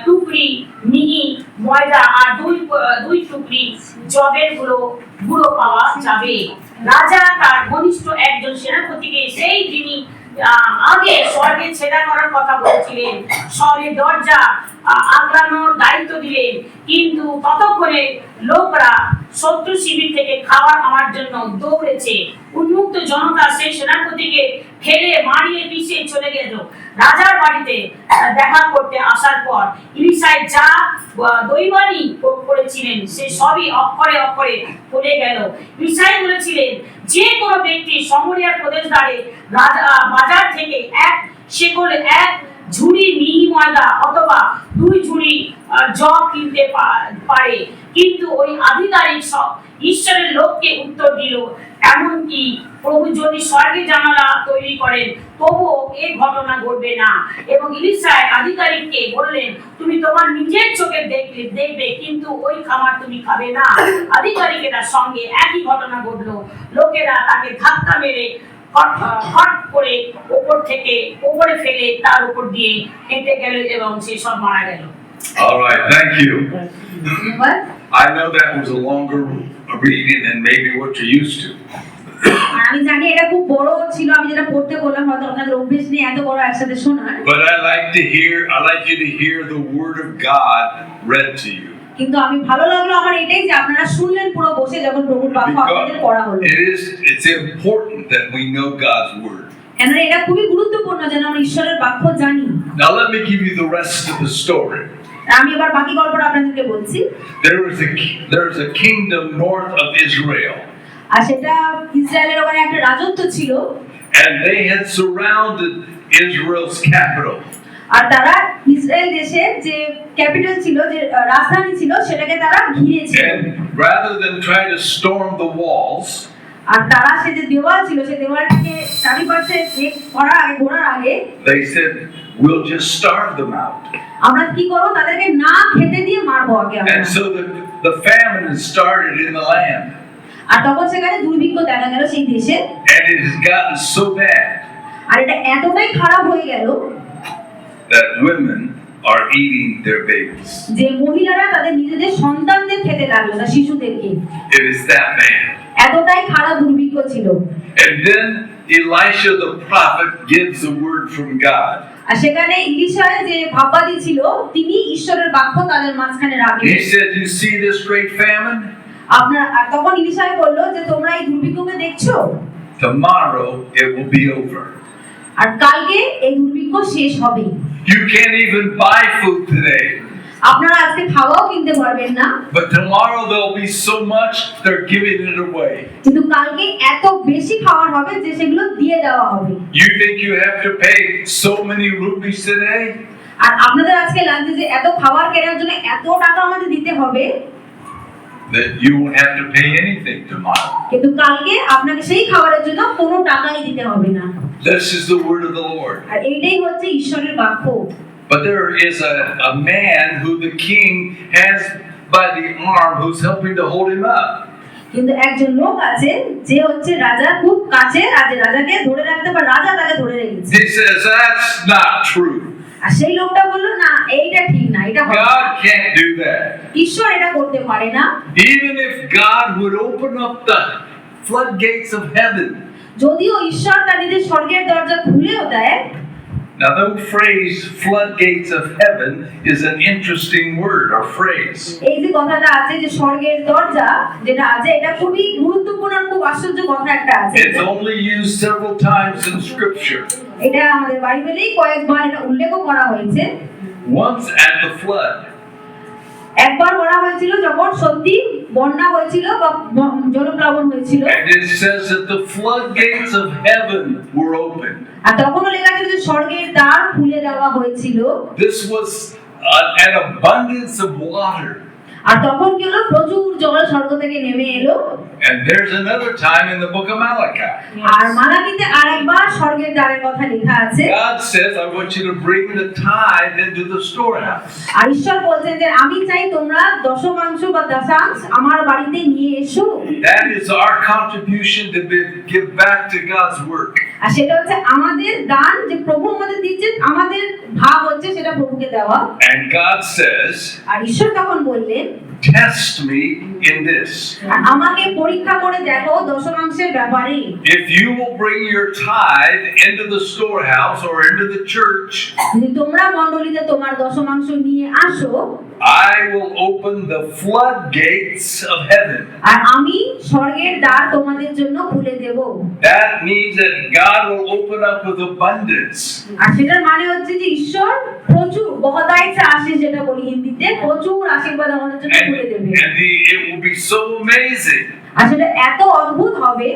টুকরি মিহি ময়দা আর 2 টুকরি জবের গুঁড়ো পাওয়া যাবে। রাজা তার ঘনিষ্ঠ একজন সেনাপতিকে সেই যিনি আগে স্বর্গে ছেদা করার কথা বলেছিলেন শহরের দরজা আগলানোর দায়িত্ব দিলেন, কিন্তু ততক্ষণে লোকরা শত্রু শিবির থেকে খাবার আমার জন্য দৌড়েছে। উন্মুক্ত জনতা সেই সেনাপতিকে ঠেলে মারিয়ে পিছিয়ে চলে গেল। রাজার বাড়িতে দেখা করতে আসার পর ইলিশাই যা দৈবানি করেছিলেন সে সবই অক্ষরে অক্ষরে ভুলে গেল। ইলিশাই বলেছিলেন, যে কোনো ব্যক্তি সমরিয়ার প্রদেশদ্বারে বাজার থেকে 1 শেকলে 1 ঝুড়ি মিহি ময়দা অথবা 2 ঝুড়ি জব কিনতে পারে। কিন্তু ওই আধিকারিক ঈশ্বরের লোককে উত্তর দিল, এমনকি প্রভু যদি স্বর্গে জানালা তৈরি করেন তবুও এই ঘটনা ঘটবে না। এবং ইলিশাই আধিকারিককে বললেন, তুমি তোমার নিজের চোখে দেখবে, কিন্তু ওই খাবার তুমি খাবে না। আধিকারিকের সঙ্গে একই ঘটনা ঘটলো। লোকেরা তাকে ধাক্কা মেরে হট করে উপরে ফেলে তার উপর দিয়ে হেঁটে গেল এবং সে সব মারা গেল। All right, thank you. I know that was a longer reading than maybe what you're used to. আমি জানি এটা খুব বড় ছিল, আমি যেটা পড়তে বললাম হয়তো আপনাদের অভ্যেস নেই এত বড় একসাথে শোনার। But I like you to hear the word of God read to you. কিন্তু আমি ভালো লাগলো আমার এটাই যে আপনারা শুনলেন পুরো বসে যখন প্রভুর বাক্য আপনাদের পড়া হলো। It's important that we know God's word. কেন এটা খুবই গুরুত্বপূর্ণ যেন আমরা ঈশ্বরের বাক্য জানি। Now let me give you the rest of the story. আমি এবার বাকি গল্পটা আপনাদেরকে বলছি। There is a kingdom north of Israel. আর সেটা ইসরায়েলের ওখানে একটা রাজত্ব ছিল। And they had surrounded Israel's capital. আর তারা ইসরায়েল দেশের যে ক্যাপিটাল ছিল, যে রাজধানী ছিল, সেটাকে তারা ঘিরেছিল। And rather than try to storm the walls, আর তারা সে যে দেওয়াল ছিল সেই দেওয়ালটাকে চারিপাশে ঘোরার আগে they said, we'll just starve them out. আমরা কি করব, তাদেরকে না খেতে দিয়ে মারবো আগে আমরা। And so the famine started in the land. আর তখন সেখানে দুর্ভিক্ষ দেখা গেল সেই দেশে। And it has gotten so bad আর এটা এতটাই খারাপ হয়ে গেল that women are eating their babies. যে মহিলারা তাদের নিজেদের সন্তানদের খেতে লাগলো, তার শিশুদেরকে। It is that man. এতটাই খারাপ দুর্ভিক্ষ ছিল। And then Elisha the prophet gives a word from God. আর সেখানে ইলিশা যে ভাববাদী ছিল, তিনি ঈশ্বরের বাক্য তাদের মাঝখানে রাখলেন। He said, "You see this great famine? আর তখন ইলিশা বলল যে তোমরা এই দুর্ভিক্ষকে দেখছো, Tomorrow it will be over. আর কালকে এই দুর্ভিক্ষ শেষ হবে। You can't even buy food today. আপনারা আজকে খাওয়াও কিনতে পারবেন না, But tomorrow there'll be so much they're giving it away." কিন্তু কালকে এত বেশি খাবার হবে যে সেগুলো দিয়ে দেওয়া হবে। You think you have to pay so many rupees today? আর আপনাদের আজকে লাগছে যে এত খাবার কেনার জন্য এত টাকা আমাদের দিতে হবে, That you won't have to pay anything tomorrow. কিন্তু কালকে আপনাকে সেই খাবারের জন্য কোনো টাকাই দিতে হবে না। This is the word of the Lord. আর এইটাই হচ্ছে ঈশ্বরের বাক্য। But there is a man who the king has by the arm who's helping to hold him up. কিন্তু একজন লোক আছে যে হচ্ছে রাজার খুব কাছে, আর যে রাজাকে ধরে রাখতে বা রাজা তাকে ধরে রেখেছে। He says, "That's not true. আর সেই লোকটা বলল না, এইটা ঠিক না, এটা হবে না। God can't do that." ঈশ্বর এটা করতে পারে না। Even if God would open up the floodgates of heaven. যদিও ঈশ্বর তার নিজের স্বর্গের দরজা খুলেও দেয়। Now, the phrase floodgates of heaven is an interesting word or phrase. এই যে কথাটা আছে যে স্বর্গের দরজা যেটা আছে, এটা খুবই গুরুত্বপূর্ণ, খুব আশ্চর্য কথা একটা আছে। It's only used several times in Scripture. এটা আমাদের বাইবেলেই কয়েকবার এটা উল্লেখ করা হয়েছে। Once at the flood. একবার করা হয়েছিল যখন সত্যি বন্যা হয়েছিল বা জলপ্লাবন হয়েছিল, And it says that the floodgates of heaven were opened. আর তখনও লেখা ছিল যে স্বর্গের দ্বার খুলে দেওয়া হয়েছিল। This was an abundance of water. আর তখন কি হলো, প্রচুর জল স্বর্গ থেকে নেমে এলো। And there's another time in the book of Malachi. আর মালাকিতে আরেকবার স্বর্গের দ্বারের কথা লেখা আছে। God says, "I want you to bring the tithe into the storehouse." আর ঈশ্বর বলছেন যে আমি চাই তোমরা দশমাংশ বা দশাংশ আমার বাড়িতে নিয়ে এসো। That is our contribution to give back to God's work. আর সেটা হচ্ছে আমাদের দান, যে প্রভু আমাদের দিচ্ছেন, আমাদের ভাগ হচ্ছে সেটা প্রভুকে দেওয়া। And God says, আর ঈশ্বর তখন বললেন, "Test me in this. আর আমাকে পরীক্ষা করে দেখো দশমাংশের ব্যাপারে। If you will bring your tithe into the storehouse or into the church, যদি তোমরা মণ্ডলীতে তোমার দশমাংশ নিয়ে আসো, I will open the floodgates of heaven." আর আমি স্বর্গের দ্বার তোমাদের জন্য খুলে দেব। That means that God will open up with abundance. আর সেটার মানে হচ্ছে যে ঈশ্বর প্রচুর বহুতায়ত সে আশীষ, যেটা বলি হিন্দিতে, প্রচুর আশীর্বাদ আমাদের জন্য And, খুলে দেবে। it will be so amazing. আর সেটা এত অদ্ভুত হবে,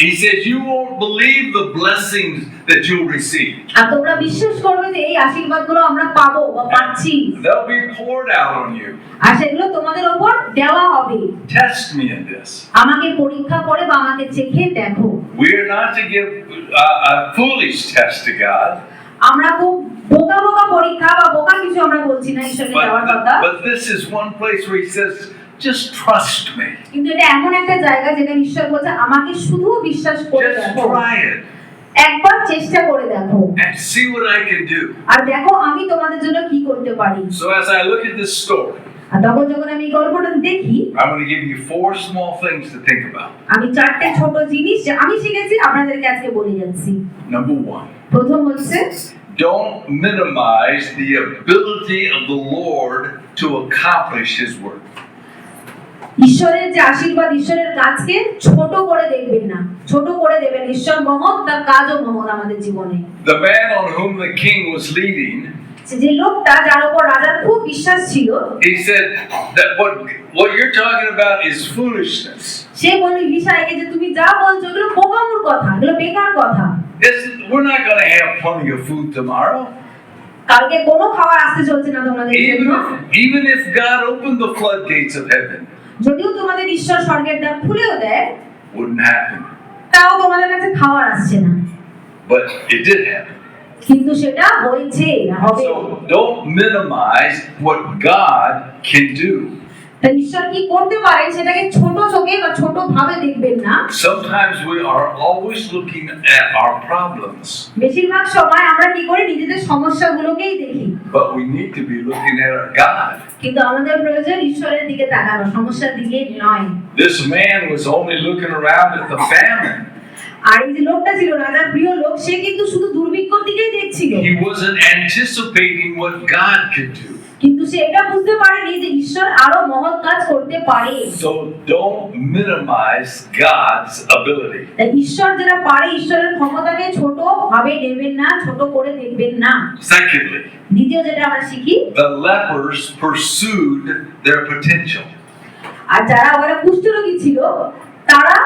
He says, "You won't believe the blessings that you'll receive. আর তোমরা বিশ্বাস করবে যে এই আশীর্বাদগুলো আমরা পাবো বা পাচ্ছি, They'll be poured out on you." আর সেগুলো তোমাদের উপর দেওয়া হবে। Test me in this. আমাকে পরীক্ষা করে বা আমাকে চেখে দেখো। We are not to give a foolish test to God, আমরা খুব বোকা বোকা পরীক্ষা বা বোকা কিছু আমরা বলছি না ঈশ্বরকে দেওয়ার কথা, but this is one place where He says, "Just trust me. কিন্তু এটা এমন একটা জায়গা যেখানে ঈশ্বর বলছে আমাকে শুধু বিশ্বাস করে Just দেখো, try it একবার চেষ্টা করে দেখো, and see what I can do." আর দেখো আমি তোমাদের জন্য কি করতে পারি। So as I look at this story, আর তখন যখন আমি এই গল্পটা দেখি, I'm going to give you 4 small things to think about. আমি 4টে ছোট জিনিস যা আমি শিখেছি আপনাদেরকে আজকে বলে যাচ্ছি। Number 1, প্রথম হচ্ছে, don't minimize the ability of the Lord to accomplish His work. ঈশ্বরের যে আশীর্বাদ, ঈশ্বরের কাজকে ছোট করে দেখবেন না, ছোট করে দেবেন। ঈশ্বর মহৎ, তার কাজও মহৎ আমাদের জীবনে। The man on whom the king was leading, যে লোকটা যার উপর রাজার খুব বিশ্বাস ছিল, he said that what you're talking about is foolishness. সে বলল ইলিশাকে যে তুমি যা বলছো এগুলো বোকামুর কথা, এগুলো বেকার কথা। We're not going to have plenty of food tomorrow. কালকে কোনো খাবার আসতে চলছে না তোমাদের জন্য। Even if God opened the floodgates of heaven, যদিও তোমাদের ঈশ্বর স্বর্গের দ্বার খুলেও দেয়, wouldn't happen. তাও তোমাদের কাছে খাবার আসছে না। But it did happen. কিন্তু সেটা হয়েছে, হবে। So don't minimize what God can do. তাই ঈশ্বর কি করতে পারেন সেটাকে ছোট চোখে বা ছোট ভাবে দেখবেন না। Sometimes we are always looking at our problems, বেশিরভাগ সময় আমরা কি করি নিজেদের সমস্যাগুলোকেই দেখি, but we need to be looking at our God. কিন্তু আমাদের প্রয়োজন ঈশ্বরের দিকে তাকানো, সমস্যার দিকে নয়। This man was only looking around at the famine. আর এই যে লোকটা ছিল রাজার প্রিয় লোক, সে কিন্তু শুধু দুর্ভিক্ষর দিকেই দেখছিল, He wasn't anticipating what God could do. কিন্তু সে এটা বুঝতে পারেনি যে ঈশ্বর আরো মহৎ কাজ করতে পারে। So don't minimize God's ability. তাই ঈশ্বর যেটা পারে, ঈশ্বরের ক্ষমতাকে ছোট ভাবে নেবেন না, ছোট করে দেখবেন না। Secondly, দ্বিতীয় যেটা আমরা শিখি, the lepers pursued their potential. আর যারা ওখানে কুষ্ঠরোগী ছিল তারা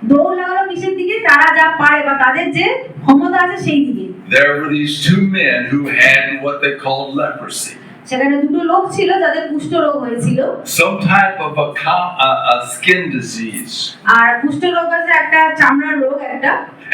দৌড় লাগালো কিসের দিকে, তারা যা পারে বা তাদের যে ক্ষমতা আছে সেই দিকে। There were these two men who had what they called leprosy, সেখানে দুটো লোক ছিল যাদের কুষ্ঠরোগ হয়েছিল, some type of a skin disease. আর কুষ্ঠরোগ আছে একটা চামড়ার রোগ একটা।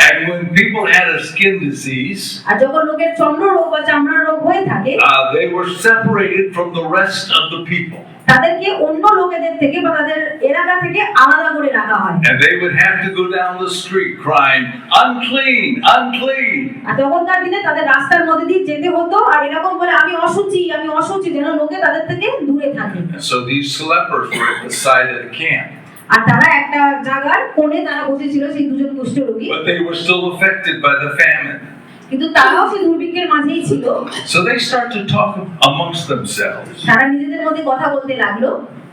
And when people had a skin disease, আর যখন লোকের চর্ম রোগ বা চামড়ার রোগ হয়ে থাকে, they were separated from the rest of the people. তাদেরকে অন্য লোকেদের থেকে বা তাদের এলাকা থেকে আলাদা করে রাখা হয়। And they would have to go down the street crying, unclean, unclean. আর তখনকার দিনে তাদের রাস্তার মধ্যে দিয়ে যেতে হতো আর এরকম বলে আমি অসুচি, আমি অসুচি, যেন লোকে তাদের থেকে দূরে থাকে। And so these lepers were at the side of the camp, আর তারা একটা জায়গার কোণে তারা বসেছিল, সেই দুজন কুষ্ঠরোগী, but they were still affected by the famine. কিন্তু তারাও সেই দুর্ভিক্ষের মাঝেই ছিল। So they start to talk amongst themselves. তারা নিজেদের মধ্যে কথা বলতে লাগলো।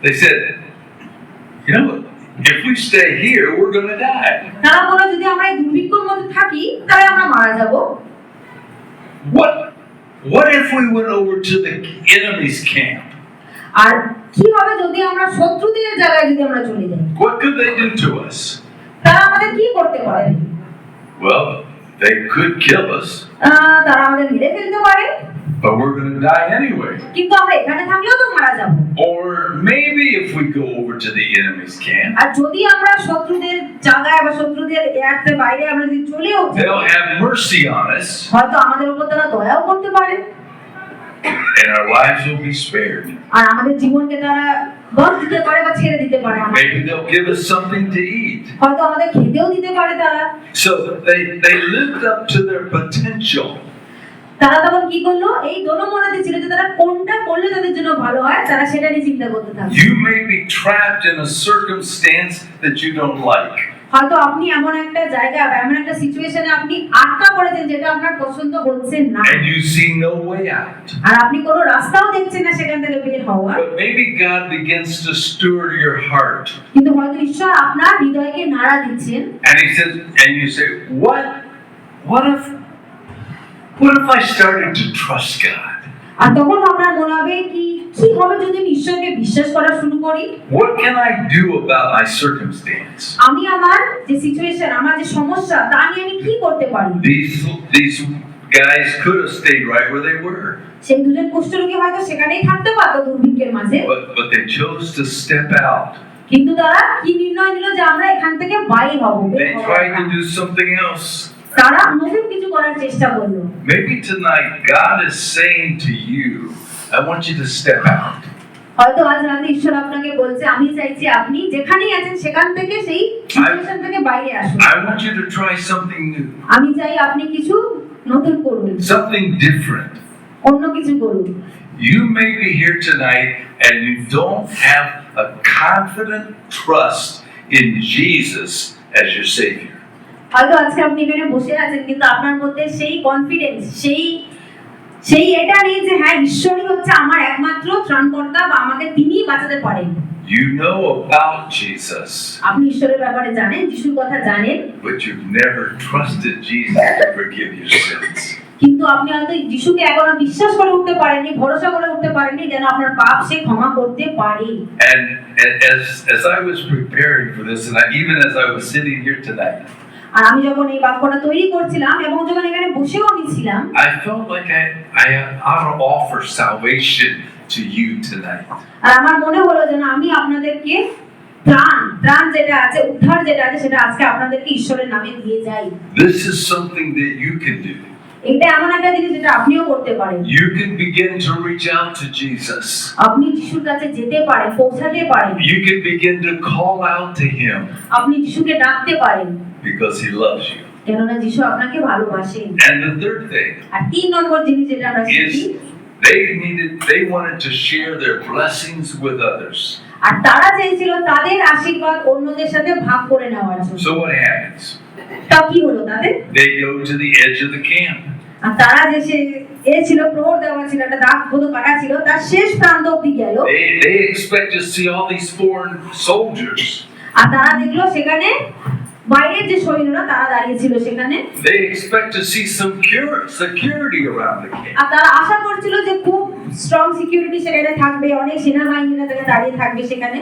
They said, you know, if we stay here, we're going to die. তারা বলল যদি আমরা এই দুর্ভিক্ষের মধ্যে থাকি তাহলে আমরা মারা যাব। What if we went over to the enemy's camp? আর কি হবে যদি আমরা শত্রুদের জায়গায় যদি আমরা চলে যাই? What could they do to us? তারা আমাদের কি করতে পারে? Well, they could kill us, তারা আমাদের মেরে ফেলতে পারে, but we're going to die anyway. কিন্তু আমরা এখানে থাকলেও তো মারা যাব। Or maybe if we go over to the enemy's camp, আর যদি আমরা শত্রুদের জায়গায় বা শত্রুদের এলাকার বাইরে আমরা যদি চলেও যাই, they'll have mercy on us, হয়তো আমাদের উপর তারা দয়াও করতে পারে and our lives will be spared. আর আমাদের জীবনকে তারা বধ দিতে পারে বা ছেড়ে দিতে পারে। Maybe they'll give us something to eat. হয়তো আমাদের খেতেও দিতে পারে তারা। So they lived up to their potential. তারা তখন কি করলো, এই দোলমনাতে ছিল যে তারা কোনটা করলে তাদের জন্য ভালো হয়, তারা সেটা নিয়ে চিন্তা করতে থাকলো। You may be trapped in a circumstance that you don't like. হয়তো আপনি এমন একটা জায়গা বা এমন একটা সিচুয়েশনে আপনি আটকা পড়েছেন যেটা আপনার পছন্দ হচ্ছে না, And you see no way out. আর আপনি কোনো রাস্তাও দেখছেন না সেখান থেকে বের হওয়ার। But maybe God begins to stir your heart. কিন্তু হয়তো ঈশ্বর আপনার হৃদয়কে নাড়া দিচ্ছেন, And He says, and you say, What if I started to trust God? আর তখন আপনার মনে হবে কি হবে যদি আমি ঈশ্বরকে বিশ্বাস করা শুরু করি? What can I do about my circumstance? আমি আমার যে সিচুয়েশন, আমার যে সমস্যা, তা নিয়ে আমি কি করতে পারি? These guys could have stayed right where they were, সেই দুজন কুষ্ঠরোগী হয়তো সেখানেই থাকতে পারতো দুর্ভিক্ষের মাঝে, but they chose to step out. কিন্তু তারা কি নির্ণয় নিল যে আমরা এখান থেকে বাইরে হব, They tried to do something else. তারা নতুন কিছু করার চেষ্টা করলো। Maybe tonight God is saying to you, I want you to step out. হয়তো আজ রাতে ঈশ্বর আপনাকে বলছে, আমি চাইছি আপনি যেখানেই আছেন সেখান থেকে সেই সিচুয়েশন থেকে বাইরে আসুন। I want you to try something new, আমি চাই আপনি কিছু নতুন করুন, something different. অন্য কিছু করুন। You may be here tonight and you don't have a confident trust in Jesus as your Savior. হয়তো আজকে আপনি এখানে বসে আছেন কিন্তু আপনার মধ্যে সেই কনফিডেন্স, সেই এটা নেই যে হ্যাঁ ঈশ্বরই হচ্ছে আমার একমাত্র ত্রাণকর্তা বা আমাকে তিনিই বাঁচাতে পারেন। You know about Jesus, আপনি ঈশ্বরের ব্যাপারে জানেন, যিশুর কথা জানেন, but you've never trusted Jesus to forgive your sins. কিন্তু আপনি হয়তো যিশুকে এখনো বিশ্বাস করে উঠতে পারেননি, ভরসা করে উঠতে পারেননি যেন আপনার পাপ সে ক্ষমা করতে পারে। And as I was preparing for this, and even as I was sitting here tonight, আর আমি যখন এই বাক্যটা তৈরি করছিলাম এবং যখন এখানে বসেও আমি ছিলাম, I felt like I ought to offer salvation to you tonight. আর আমার মনে হলো যেন আমি আপনাদেরকে ত্রাণ যেটা আছে, উদ্ধার যেটা আছে সেটা আজকে আপনাদেরকে ঈশ্বরের নামে দিয়ে যাই। This is something that you can do. এটা এমন একটা জিনিস যেটা আপনিও করতে পারেন। You can begin to reach out to Jesus. আপনি যিশুর কাছে যেতে পারেন, পৌঁছাতে পারেন। You can begin to call out to him আপনি যিশুকে ডাকতে পারেন, because he loves you. কেননা যিশু আপনাকে ভালোবাসেন। And the third thing আর 3 নম্বর জিনিস যেটা আমরা শিখি, is they wanted to share their blessings with others. আর তারা চেয়েছিল তাদের আশীর্বাদ অন্যদের সাথে ভাগ করে নেওয়ার জন্য। So what happens? তা কি হলো তাদের? They go to the edge of the camp. আর তারা যে ছিল প্রহর দেওয়া ছিল, একটা দাগ মতো কাটা ছিল, তার শেষ প্রান্ত অব্দি গেল। They expect to see all these foreign soldiers. আর তারা দেখলো সেখানে বাইরের যে সৈন্যরা তারা দাঁড়িয়ে ছিল সেখানে। They expect to see some security around the camp. আর তারা আশা করছিল যে খুব স্ট্রং সিকিউরিটি সেখানে থাকবে, অনেক সেনাবাহিনীরা তাকে দাঁড়িয়ে থাকবে সেখানে।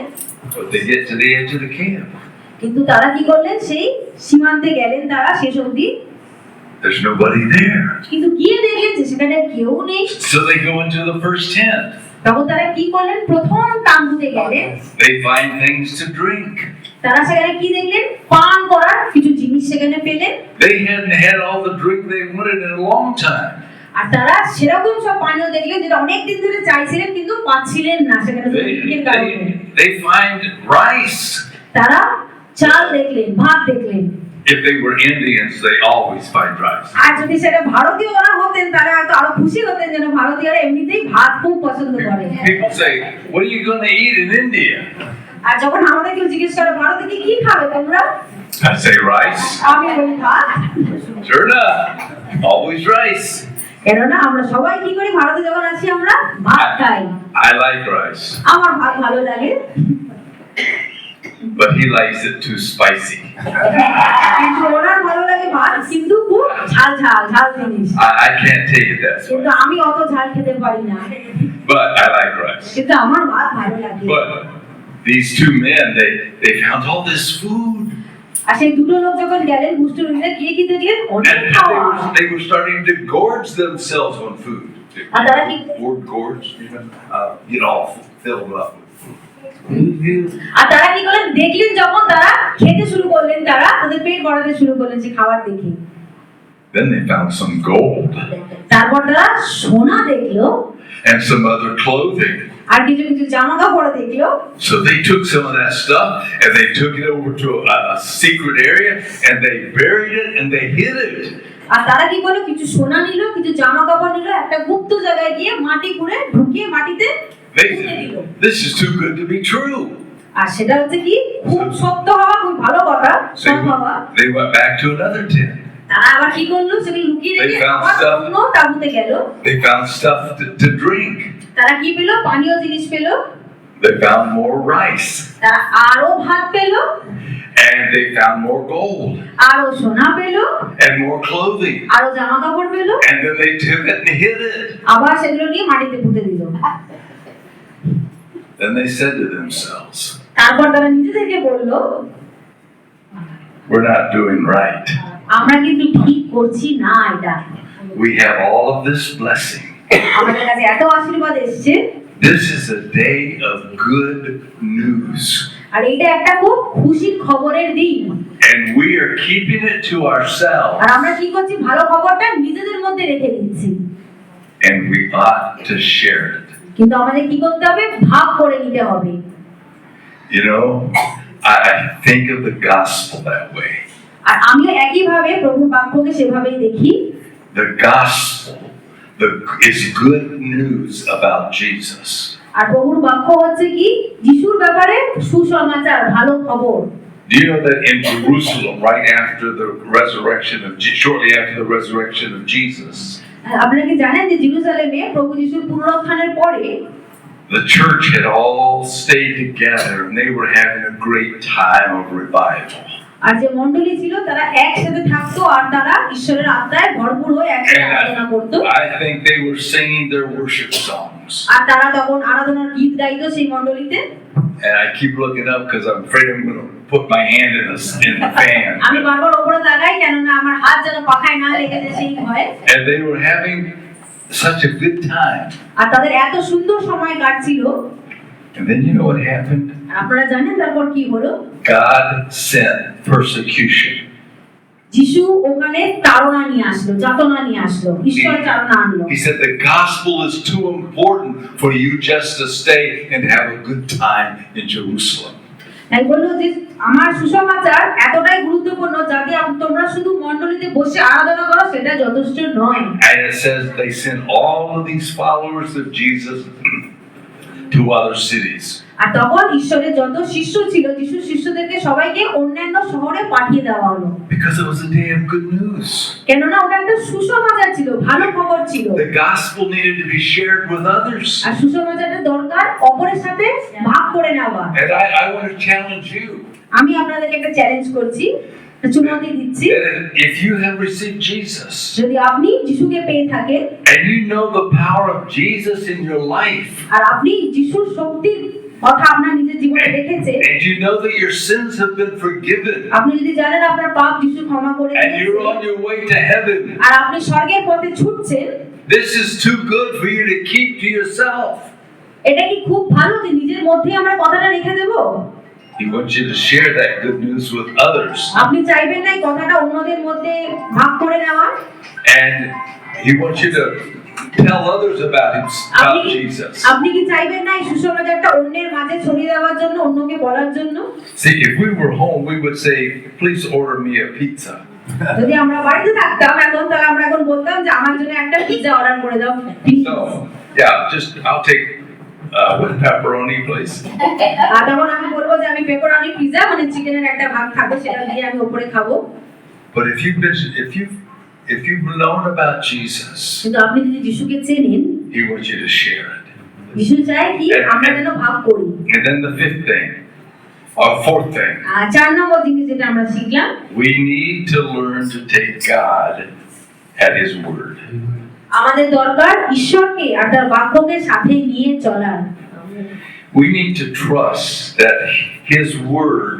But they get to the edge of the camp. কিন্তু তারা কি করলেন, সেই সীমান্তে গেলেন তারা শেষ অবধি, There's nobody there. কিন্তু গিয়ে দেখলেন যে সেখানে কেউ নেই। So they go into the first tent. তখন তারা কি করলেন, প্রথম তাঁবুতে গেলেন। They find things to drink. তারা সেখানে কি দেখলেন, পান করার কিছু জিনিস সেখানে পেলেন। They hadn't had all the drink they wanted in a long time. আর তারা সেরকম সব পানীয় দেখলেন যেটা অনেক দিন ধরে চাইছিলেন কিন্তু পাচ্ছিলেন না সেখানে দুর্ভিক্ষের কারণে। They find rice. তারা চাল দেখলেন, ভাত দেখলেন। If they were Indians, they always find rice. আর যদি সেটা ভারতীয়রা হতেন তাহলে হয়তো আরো খুশি হতেন, যেন ভারতীয়রা এমনিতেই ভাত খুব পছন্দ করে। People say, "What are you going to eat in India?" আর যখন আমাদের কেউ জিজ্ঞেস করে ভারতে কি খাবে তোমরা, I say rice. আমি বলি ভাত। Sure enough, always rice. কেননা আমরা সবাই কি করি, ভারতে যখন আসি আমরা ভাত খাই। I like rice, আমার ভাত ভালো লাগে, but he likes it too spicy. কিন্তু ওনার ভালো লাগে ভাত কিন্তু খুব ঝাল ঝাল ঝাল জিনিস। I can't take it that কিন্তু way, আমি অত ঝাল খেতে পারি না, but I like rice. কিন্তু আমার ভাত ভালো লাগে। But these two men, they found all this food, আর সেই দুটো লোক যখন গেলেন মুষ্টিমেয় গিয়ে কি দেখলেন, অনেক and খাওয়া। they were starting to gorge themselves on food. আর তারা কি, Word gorge, get all filled up with food. আর তারা কি করলেন, দেখলেন যখন তারা খেতে শুরু করলেন, তারা তাদের পেট ভরাতে শুরু করলেন যে খাবার দেখে। Then they found some gold তারপর তারা সোনা দেখলো and some other clothing. আর কিছু কিছু জামা কাপড় দেখলো। So they took some of that stuff and they took it over to a secret area and they buried it and they hid it. আর তারা কি করলো, কিছু সোনা নিল, কিছু জামা কাপড় নিল, একটা গুপ্ত জায়গায় গিয়ে মাটি খুঁড়ে ঢুকিয়ে মাটিতে They পুঁতে দিল। this is too good to be true. আর সেটা হচ্ছে কি, খুব সত্য হওয়া, খুব ভালো কথা, সৎ হওয়া। They went back to another tent. তারা আবার কি করলো, সেগুলো লুকিয়ে রেখে They found আবার stuff. অন্য তাঁবুতে গেল। They found stuff to drink. তারা কি পেলো, পানীয় জিনিস পেলো, They found more rice তারা আরো ভাত পেলো, and they found more gold আরো সোনা পেলো, and more clothing. আরো জামা কাপড় পেলো, And then they took it and hid it. আবার সেগুলো নিয়ে মাটিতে পুঁতে দিল। Then they said to themselves, তারপর তারা নিজেদেরকে বলল, "We're not doing right. আমরা কিন্তু ঠিক করছি না এটা। We have all of this blessing. আমাদের কাছে এত আশীর্বাদ এসেছে, This is a day of good news. আর এটা একটা খুব খুশির খবরের দিন। And we are keeping it to ourselves. আর আমরা কি করছি, ভালো খবরটা নিজেদের মধ্যে রেখে দিচ্ছি। And we ought to share it. কিন্তু আমাদের কি করতে হবে, ভাগ করে নিতে হবে। You know, I think of the gospel that way. আর আমিও একইভাবে প্রভুর বাক্যকে সেভাবেই দেখি। The gospel is good news about Jesus. আর প্রভুর বাক্য হচ্ছে কি, যিশুর ব্যাপারে সুসমাচার, ভালো খবর। Do you know that in Jerusalem, right after the resurrection of shortly after the resurrection of Jesus, আপনারা কি জানেন যে জেরুজালেমে প্রভু যিশুর পুনরুত্থানের পরে the church had all stayed together and they were having a great time of revival. আর যে মণ্ডলী ছিল তারা একসাথে থাকতো আর তারা ঈশ্বরের আত্মায় ভরপুর হয়ে একসাথে আরাধনা করতো। I think they were singing their worship songs. আর তারা তখন আরাধনার গীত গাইতো সেই মণ্ডলীতে। And I keep looking up because I'm afraid I'm going to put my hand in the fan. আমি বারবার উপরে তাকাই, কেননা আমার হাত যেন পাখায় না লেগে যায় সেই ভয়ে। And they were having such a good time. আর তাদের এত সুন্দর সময় কাটছিল। And then you know what happened? আর আপনারা জানেন তারপর কি হলো? God sent persecution. যিশু ওখানে তাড়না নিয়ে আসলো, যাতনা নিয়ে আসলো, ঈশ্বর তাড়না আনলো। He said the gospel is too important for you just to stay and have a good time in Jerusalem. তাই বললো যে আমার সুসমাচার এতটাই গুরুত্বপূর্ণ যাতে তোমরা শুধু মণ্ডলীতে বসে আরাধনা করো সেটা যথেষ্ট নয়। And it says they sent all of these followers of Jesus to other cities. আর তখন ঈশ্বরের যত শিষ্য ছিল, যিশুর শিষ্যদেরকে সবাইকে অন্যান্য শহরে পাঠিয়ে দেওয়া হলো। Because it was a day of good news. কেননা ওটা একটা সুসমাচার ছিল, ভালো খবর ছিল। The gospel needed to be shared with others. আর সুসমাচারের দরকার অপরের সাথে ভাগ করে নেওয়া। And I want to challenge you আমি আপনাদেরকে একটা চ্যালেঞ্জ করছি, একটা চুনৌতি দিচ্ছি। that if you have received Jesus যদি আপনি যিশুকে পেয়ে থাকেন and you know the power of Jesus in your life, আর আপনি যিশুর শক্তির কথা আপনার নিজের জীবনে দেখেছেন, and you know that your sins have been forgiven, আপনি যদি জানেন আপনার পাপ যিশু ক্ষমা করে and you're দিয়েছেন, on your way to heaven, আর আপনি স্বর্গের পথে ছুটছেন, this is too good for you to keep to yourself. এটা কি খুব ভালো যে নিজের মধ্যে আমরা কথাটা রেখে দেব? He wants you to share that good news with others. আপনি চাইবেন না এই কথাটা অন্যদের মধ্যে ভাগ করে নেওয়া? And he wants you to tell others about আপনি Jesus. আপনি কি চাইবেন না এই সুসমাচারটা অন্যের মাঝে ছড়িয়ে দেওয়ার জন্য, অন্যকে বলার জন্য? See, if we were home, we would say, please order me a pizza. যদি আমরা বাড়িতে থাকতাম এখন, তাহলে আমরা এখন বলতাম যে আমার জন্য একটা পিৎজা অর্ডার করে দাও please. So, yeah, I'll take with pepperoni, please. আর তখন আমি বলবো যে আমি পেপারনি পিৎজা, মানে চিকেনের একটা ভাগ থাকবে, সেটা দিয়ে আমি উপরে খাবো। But if you've known about Jesus, কিন্তু আপনি যদি যিশুকে চেনেন, he wants you to share it. যিশু চায় কি আমরা যেন ভাগ করি। And then the fifth thing, or fourth thing, আর 4 নম্বর জিনিস যেটা আমরা শিখলাম, we need to learn to take God at his word. আমাদের দরকার ঈশ্বরকে আর তার বাক্যকে সাথে নিয়ে চলার। We need to trust that his word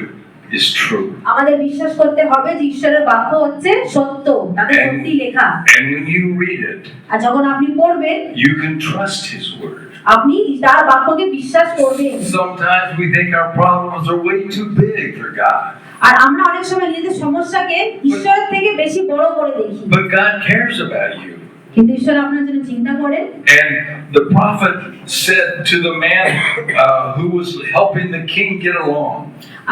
is true. আমাদের বিশ্বাস করতে হবে যে ঈশ্বরের বাক্য হচ্ছে সত্য, তাতে সত্যি লেখা। And when you read it, আর যখন আপনি পড়বেন, you can trust his word. আপনি তার বাক্যকে বিশ্বাস করবেন। Sometimes we think our problems are way too big for God. আর আমরা অনেক সময় নিজেদের সমস্যাকে ঈশ্বরের থেকে বেশি বড় করে দেখি, But God cares about you. কিন্তু ঈশ্বর আপনার জন্য চিন্তা করেন। And the prophet said to the man who was helping the king get along,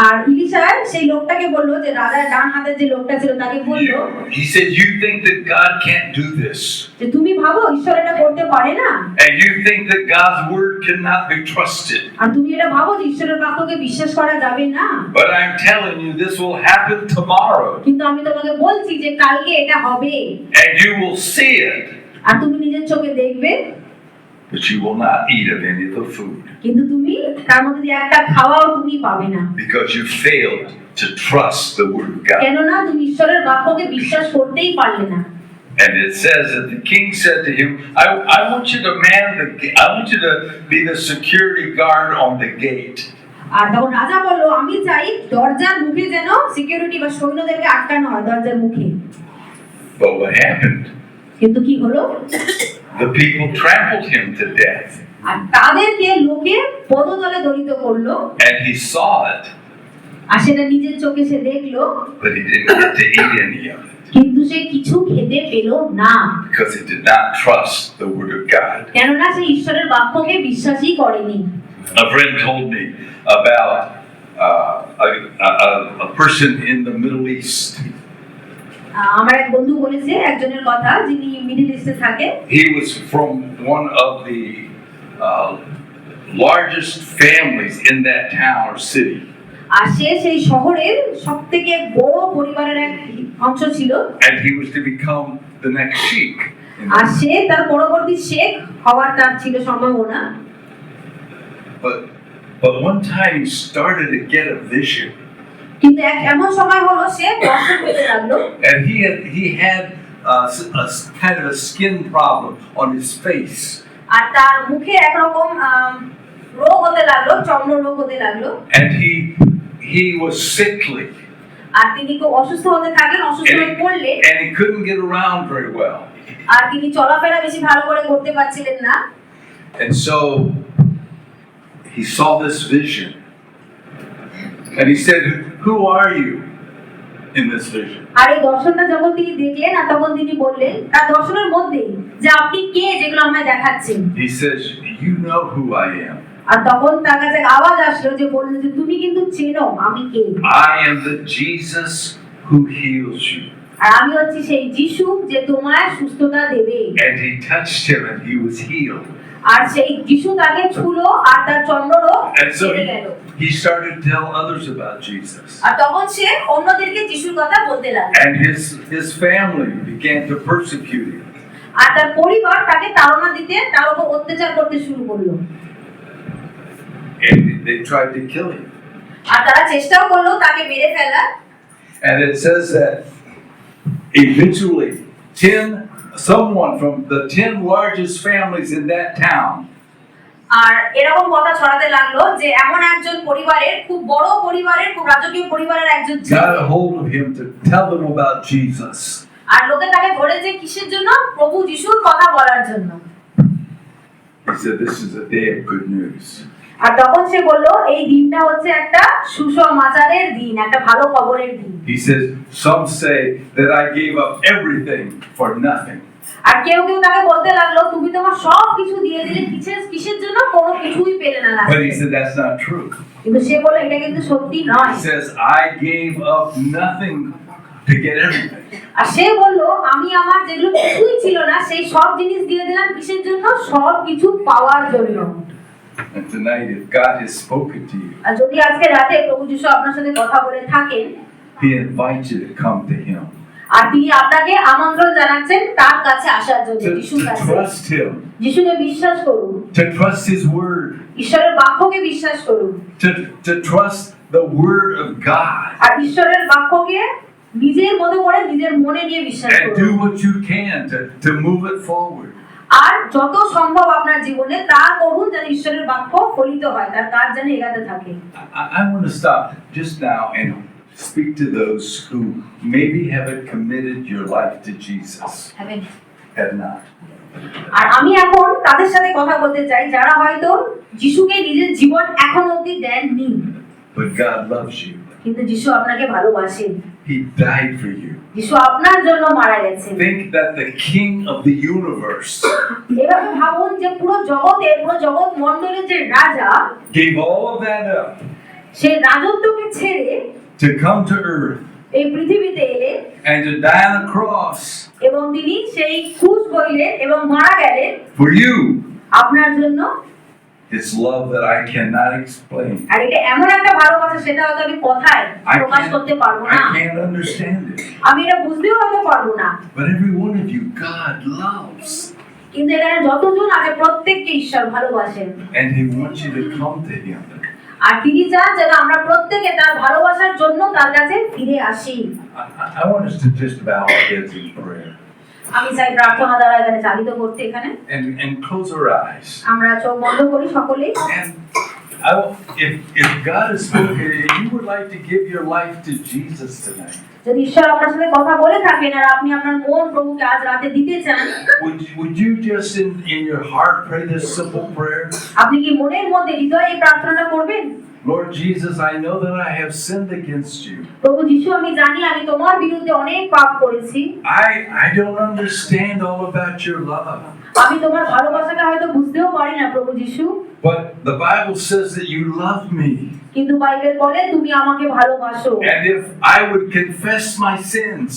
আর ইলিশা সেই লোকটাকে বলল, যে রাজার ডান হাতের যে লোকটা ছিল তাকে বলল, he said, you think that God can't do this, যে তুমি ভাবো ঈশ্বর এটা করতে পারে না, and you think that God's word cannot be trusted. আর তুমি এটা ভাবো যে ঈশ্বরের বাক্যকে বিশ্বাস করা যাবে না। But I'm telling you, this will happen tomorrow, কিন্তু আমি তোমাকে বলছি যে কালকে এটা হবে, and you will see it, আর তুমি নিজের চোখে দেখবে, but you will not eat of any of the food কিন্তু তুমি তার মধ্যে দিয়ে একটা খাওয়াও তুমি পাবে না, because you failed to trust the word of God. কেননা তুমি ঈশ্বরের বাক্যকে বিশ্বাস করতেই পারলে না। And it says that the king said to him, I want you to I want you to be the security guard on the gate. আর তখন রাজা বলল, আমি চাই দরজার মুখে যেন সিকিউরিটি বা সৈন্যদেরকে আটকানো হয় দরজার মুখে। But what happened? কিন্তু কি হলো? The people trampled him to death. আর তাদেরকে লোকে পদতলে দলিত করলো, And he saw it, আর সেটা নিজের চোখে সে দেখলো, but he didn't get to eat any of it কিন্তু সে কিছু খেতে পেল না, because he did not trust the word of God. কেননা সে ঈশ্বরের বাক্যকে বিশ্বাসই করেনি। A friend told me about a person in the Middle East. আমার এক বন্ধু বলেছে একজনের কথা, যিনি মিডল ইস্টে থাকে। He was from one of the largest families in that town or city. আর সে সেই শহরের সবথেকে বড় পরিবারের এক অংশ ছিল, And he was to become the next sheikh. আর সে তার পরবর্তী শেখ হওয়ার তার ছিল সম্ভাবনা। But one time he started to get a vision. কিন্তু এমন সময় হলো সে দর্শন পেতে লাগলো, And he had a kind of a skin problem on his face. আর তার মুখে একরকম রোগ হতে লাগলো, চর্ম রোগ হতে লাগলো, And he was sickly. আর তিনি খুব অসুস্থ হতে থাকলেন, অসুস্থ হয়ে পড়লে, And he couldn't get around very well. আর তিনি চলাফেরা বেশি ভালো করে করতে পারছিলেন না। And so he saw this vision. And he said, who are you? in this vision. আর এই দর্শনটা যখন তিনি দেখলেন আর তখন তিনি বললেন তার দর্শনের মধ্যেই যে আপনি কে যেগুলো আমায় দেখাচ্ছেন। He says, "You know who I am. আর তখন তার কাছে আওয়াজ আসলো যে বললেন যে তুমি কিন্তু চেনো আমি কে। I am the Jesus who heals you." আর আমি হচ্ছি সেই যিশু যে তোমায় সুস্থতা দেবে। And he touched him and he was healed. আর সেই যিশু তাকে ছুলো আর তার চন্দ্ররোগ And so সেরে গেল। he started to tell others about Jesus. আর তখন সে অন্যদেরকে যিশুর কথা বলতে লাগলো। And his family began to persecute him. আর তার পরিবার তাকে তাড়না দিতে তার উপর অত্যাচার করতে শুরু করলো। And they tried to kill him. আর তারা চেষ্টাও করলো তাকে মেরে ফেলার। And it says that eventually someone from the 10 largest families in that town আর এরকম কথা ছড়াতে লাগলো যে এমন একজন পরিবারের খুব বড় পরিবারের খুব রাজকীয় পরিবারের একজন got a hold of him to tell them about Jesus. আর লোকে তাকে ধরেছে কিসের জন্য? প্রভু যিশুর কথা বলার জন্য। He said, "This is a day of good news." আর তখন সে বলল এই দিনটা হচ্ছে একটা সুসমাচারের দিন, একটা ভালো খবরের দিন। He says, "Some say that I gave up everything for nothing." আর কেউ কেউ তাকে বলতে লাগলো তুমি তোমার সব কিছু দিয়ে দিলে কিসের জন্য? কোনো কিছুই পেলে না But he লাস্টে। said, "That's not true." কিন্তু সে বলল এটা কিন্তু সত্যি নয়। He says, "I gave up nothing to get everything." আর সে বলল আমি আমার যেগুলো কিছুই ছিল না সেই সব জিনিস দিয়ে দিলাম কিসের জন্য? সব কিছু পাওয়ার জন্য। And tonight, if God has spoken to you, আর যদি আজকে রাতে প্রভু যিশু আপনার সাথে কথা বলে থাকেন He invites you to come to Him, আর তিনি আপনাকে আমন্ত্রণ জানাচ্ছেন তার কাছে আসার জন্য, to যিশুর কাছে। trust Him, যিশুকে বিশ্বাস করুন, to trust His Word, ঈশ্বরের বাক্যকে বিশ্বাস করুন, to trust the Word of God, আর ঈশ্বরের বাক্যকে নিজের মতো করে নিজের মনে নিয়ে বিশ্বাস and do করুন। what you can to move it forward. আর যত সম্ভব আপনার জীবনে তা করুন যেন ঈশ্বরের বাক্য ফলিত হয়, তার কাজ যেন এগাতে থাকে। I want to stop just now and speak to those who maybe haven't committed your life to Jesus, have not. আর আমি এখন তাদের সাথে কথা বলতে চাই যারা হয়তো যিশুকে নিজের জীবন এখন অবধি দেননি, But God loves you. কিন্তু যিশু আপনাকে ভালোবাসেন। He died for you. যিশু আপনার জন্য মারা গেছেন। Think that the King of the universe এভাবে ভাবুন যে পুরো জগৎ মণ্ডলের যে রাজা gave all of that up সেই রাজত্বকে ছেড়ে to come to earth এই পৃথিবীতে এলে and to die on a cross এবং তিনি সেই ক্রুশ বইলেন এবং মারা গেলেন for you. আপনার জন্য। It's love that I cannot explain. আর এটা এমন একটা ভালোবাসা সেটা হয়তো আমি কথায় প্রকাশ করতে পারবো না, I can't understand it. আমি এটা বুঝতেও হয়তো পারবো না, But every one of you, God loves. কিন্তু এখানে যতজন আছে প্রত্যেককে ঈশ্বর ভালোবাসেন And He wants you to come to Him. আর তিনি চান যেন আমরা প্রত্যেকে তার ভালোবাসার জন্য তার কাছে ফিরে আসি। I want us to just bow our heads in prayer আমি চাই প্রার্থনা দ্বারা এখানে চালিত করতে। এখানে and close our eyes. আমরা চোখ বন্ধ করি সকলেই। And if God has spoken and you would like to give your life to Jesus tonight, যদি ঈশ্বর আপনার সাথে কথা বলে থাকেন আর আপনি আপনার মন প্রভুকে আজ রাতে দিতে চান, would you just in your heart pray this simple prayer? আপনি কি মনের মধ্যে হৃদয়ে এই প্রার্থনাটা করবেন? Lord Jesus, I know that I have sinned against you. প্রভু যিশু আমি জানি আমি তোমার বিরুদ্ধে অনেক পাপ করেছি। I don't understand all about your love. আমি তোমার ভালোবাসাকে হয়তো বুঝতেও পারি না প্রভু যিশু, But the Bible says that you love me. কিন্তু বাইবেল বলে তুমি আমাকে ভালোবাসো। And if I would confess my sins,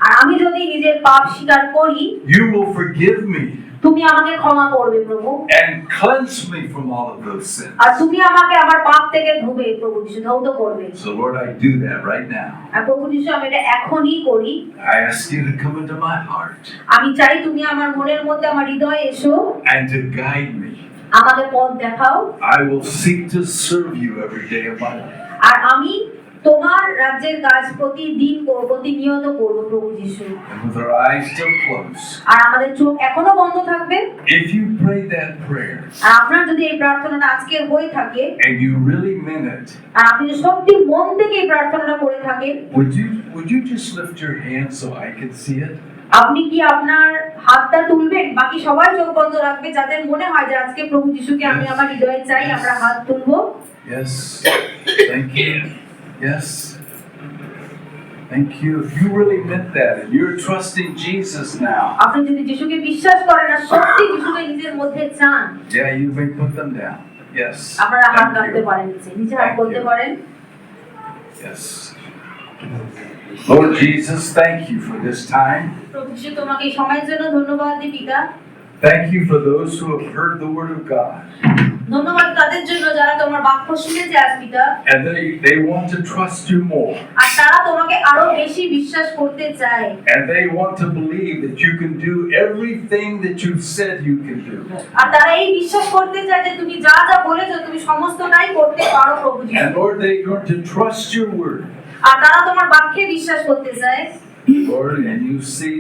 আর আমি যদি নিজের পাপ স্বীকার করি you will forgive me তুমি আমাকে ক্ষমা করবে প্রভু, and cleanse me from all of those sins. আর তুমি আমাকে আমার পাপ থেকে ধুবে প্রভু যিশু, ধৌত করবে। So Lord, I do that right now. আর প্রভু যিশু আমি এটা এখনই করি। I ask you to come into my heart আমি চাই তুমি আমার মনের মধ্যে আমার হৃদয়ে এসো, and to guide me. আমাকে পথ দেখাও। I will seek to serve you every day of my life. আর আমি তোমার রাজ্যের কাজ প্রতিদিন করব, প্রতিনিয়ত করব প্রভু যিশু। And with our eyes still closed, আর আমাদের চোখ এখনো বন্ধ থাকবে। if you pray that prayer আর আপনার যদি এই প্রার্থনাটা আজকে হয়ে থাকে and you really meant it, আর আপনি যদি সত্যি মন থেকে এই প্রার্থনাটা করে থাকেন, would you just lift your hand so I can see it? আপনি কি আপনার হাতটা তুলবেন? বাকি সবাই চোখ বন্ধ রাখবে, যাদের মনে হয় যে আজকে প্রভু যিশুকে আমি আমার হৃদয়ে চাই, আমরা হাত তুলবো। Yes. Thank you. Yes. Thank you. If you really meant that and you're trusting Jesus now, আপনি যদি যিশুকে বিশ্বাস করেন আর সত্যি যিশুকে নিজের মধ্যে চান, yeah, you may put them down. Yes. আপনারা হাত Thank রাখতে you. পারেন নিচে হাত করতে পারেন। Yes. Lord Jesus, thank you for this time. প্রভু যিশু তোমাকে এই সময়ের জন্য ধন্যবাদ দিই পিতা। Thank you for those who have heard the word of God. ধন্যবাদ তাদের জন্য যারা তোমার বাক্য শুনেছে আজ পিতা, And they want to trust you more. আর তারা তোমাকে আরো বেশি বিশ্বাস করতে চায়, And they want to believe that you can do everything that you've said you can do. আর তারা এই বিশ্বাস করতে চায় যে তুমি যা যা বলেছো তুমি সমস্তটাই করতে পারো প্রভু যিশু। And Lord, they want to trust your word. আর তারা তোমার বাক্যে বিশ্বাস করতে চায়। Lord, and you see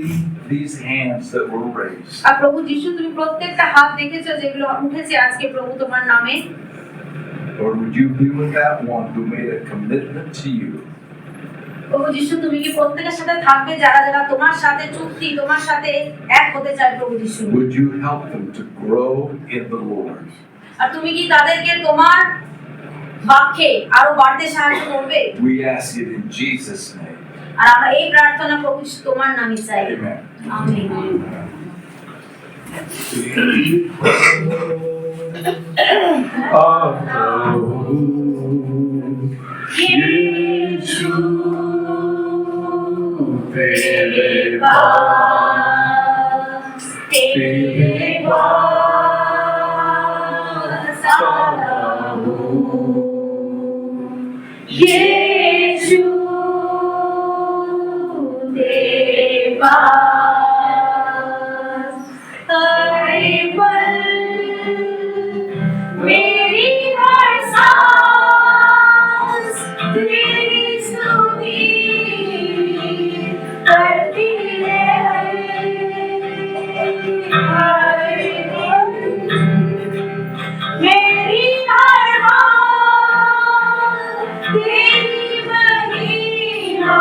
these hands that were raised. আর প্রভু যিশু তুমি প্রত্যেকটা হাত দেখেছো যেগুলো উঠেছে আজকে প্রভু তোমার নামে। Lord, would you be with that one who made a commitment to you? প্রভু যিশু তুমি কি প্রত্যেকের সাথে থাকবে যারা যারা তোমার সাথে চুক্তি তোমার সাথে এক হতে চায় প্রভু যিশু। Would you help them to grow in the Lord? আর তুমি কি তাদেরকে তোমার বাক্যে আরো বাড়তে সাহায্য করবে? We ask it in Jesus' name. আর আমরা এই প্রার্থনা প্রভু যিশু তোমার নামে চাই। Amen. আমেন। यीशु तेरे पास आता हूँ यीशु तेरे पास हर पल मेरी हर सांस तेरी स्तुति करती रहे हर पल मेरी हर बात तेरी महिमा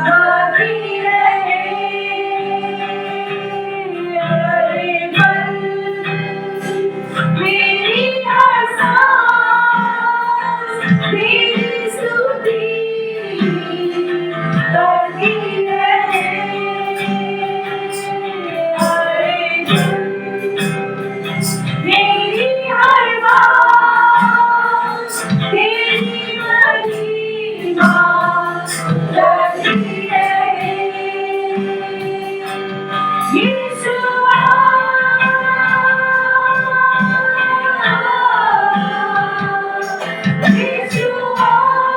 गाती रहे हर पल मेरी हर सांस तेरी स्तुति करती रहे हर पल मेरी हर बात तेरी महिमा करती रहे यीशु यीशु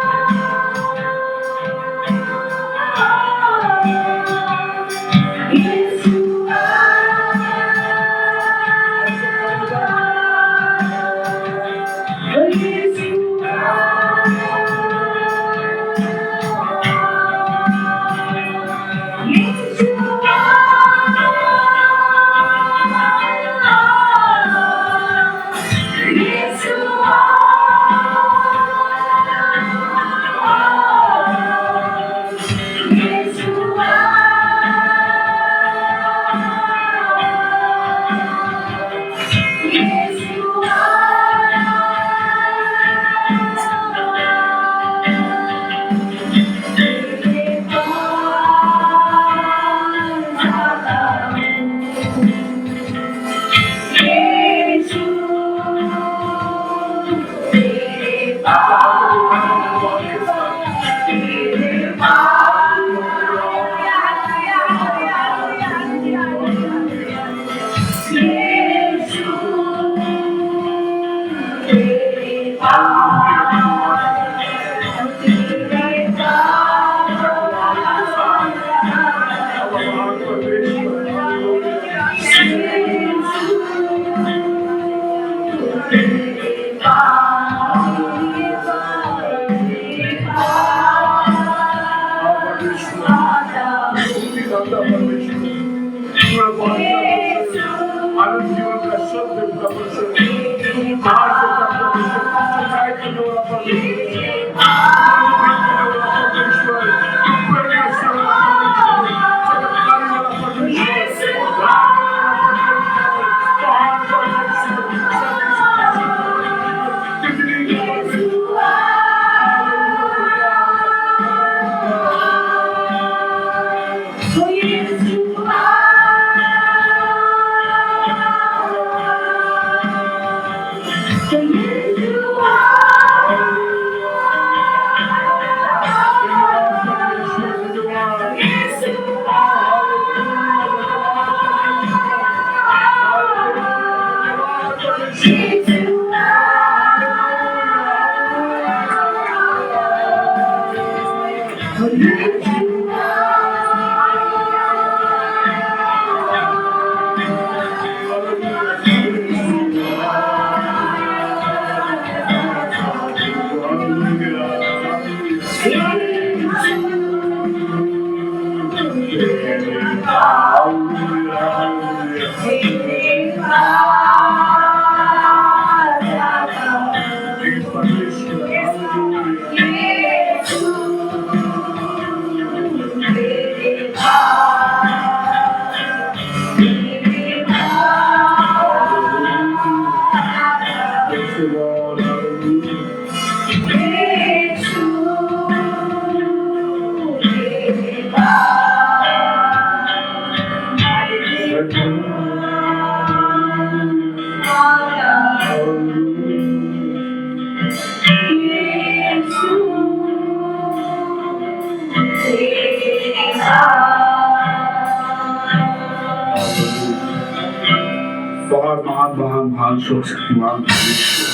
बहुत महान महान महान शक्तिमान परमेश्वर,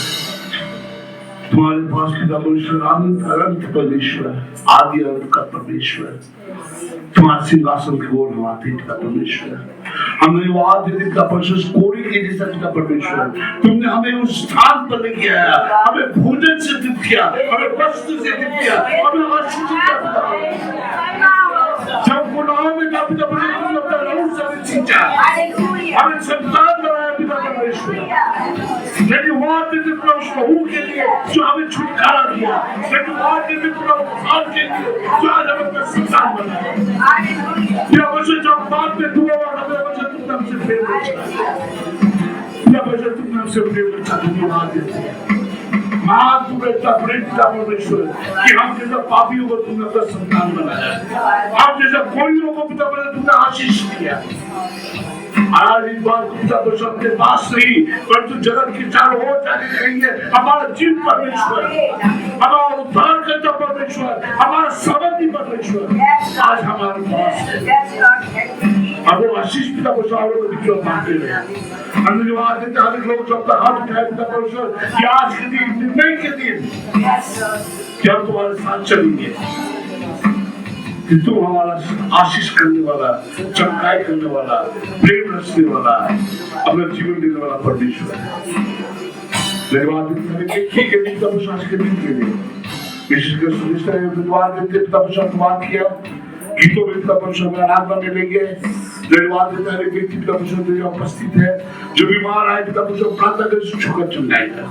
तुम्हारे पास पिता परमेश्वर अनंत अनंत परमेश्वर, आदि अंत का परमेश्वर, तुम्हारे सिंहासन की ओर हम आते पिता परमेश्वर। हम धन्यवाद देते पिता परमेश्वर, कोरी के जैसा पिता परमेश्वर, तुमने हमें उस स्थान पर ले गया, हमें भोजन से दीप किया, हमें वस्त्र से दीप किया, हमें आशीष दिया। जब गुनाहों में था पिता परमेश्वर, तुमने अपना लहू से सींचा, हमें संतान बनाया पिता परमेश्वर। धन्यवाद देते पिता उस लहू के लिए जो हमें छुटकारा दिया, धन्यवाद देते पिता उस खान के लिए जो आज हमें अपना संतान बनाया। पिता परमेश्वर, जब बाद में दुआ हुआ, हमें परमेश्वर तुमने हमसे प्रेम रखा, पिता परमेश्वर तुमने हमसे प्रेम रखा। धन्यवाद देते महान तुम्हें इतना प्रेम पिता परमेश्वर कि हम जैसा पापियों को तुमने अपना संतान बनाया, हम जैसा कोड़ियों को पिता परमेश्वर तुमने आशीष दिया। आज इस बार पिता परमेश्वर के पास नहीं, परंतु जगत के चारों ओर जाके कहेंगे हमारा जीव परमेश्वर, हमारा उद्धार करता परमेश्वर, हमारा समर्थी परमेश्वर आज हमारे पास है। अब वो आशीष पिता परमेश्वर हम लोग को मांगते रहे। हम धन्यवाद देते हैं, हर लोग जो अपना हाथ उठाए पिता परमेश्वर कि आज के दिन, निर्णय के दिन कि हम तुम्हारे साथ चलेंगे, कि तुम हमारा आशीष करने वाला, चमकाई करने वाला, प्रेम रचने वाला, अपना जीवन देने वाला परमेश्वर है। धन्यवाद देते हैं ठीक है पिता परमेश्वर आज के दिन के लिए, विशेषकर सुनिश्चित धन्यवाद देते पिता परमेश्वर तुम्हारा किया, गीतों में पिता परमेश्वर में आराधना मिलेंगे। धन्यवाद देते हैं व्यक्ति पिता परमेश्वर जो उपस्थित है, जो बीमार आए पिता परमेश्वर प्रार्थना कर छुकर चल जाएगा,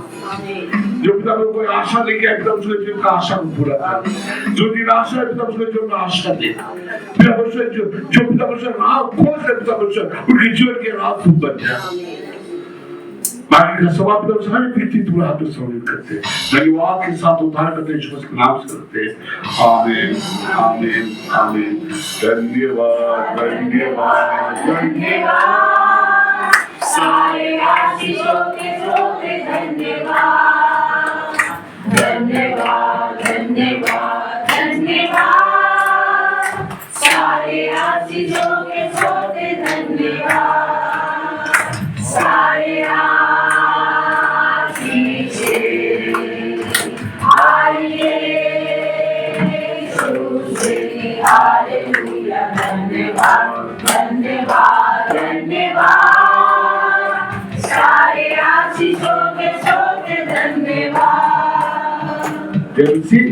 जो पिता परमेश्वर कोई आशा लेके आए पिता परमेश्वर जिनका आशा को पूरा कर, जो निराशा है पिता परमेश्वर जो उन्हें आशा दे, पिता परमेश्वर जो पिता परमेश्वर राह खोज रहे पिता परमेश्वर उनके जीवन के राह तुम बन जाए। बाकी का सवाल पिता परमेश्वर हमें प्रीति तुम्हारे हाथ में समर्पित करते हैं, धन्यवाद के साथ उद्धार करते हैं, यीशु के नाम से करते हैं, आमीन आमीन आमीन। धन्यवाद धन्यवाद धन्यवाद, सारे आशीषों के स्रोत धन्यवाद, धन्यवाद धन्यवाद धन्यवाद, सारे आशीषों के स्रोत धन्यवाद, सारे हालेलुया, धन्यवाद धन्यवाद धन्यवाद, सारे आशीषों के स्रोत धन्यवाद। जय मसीह।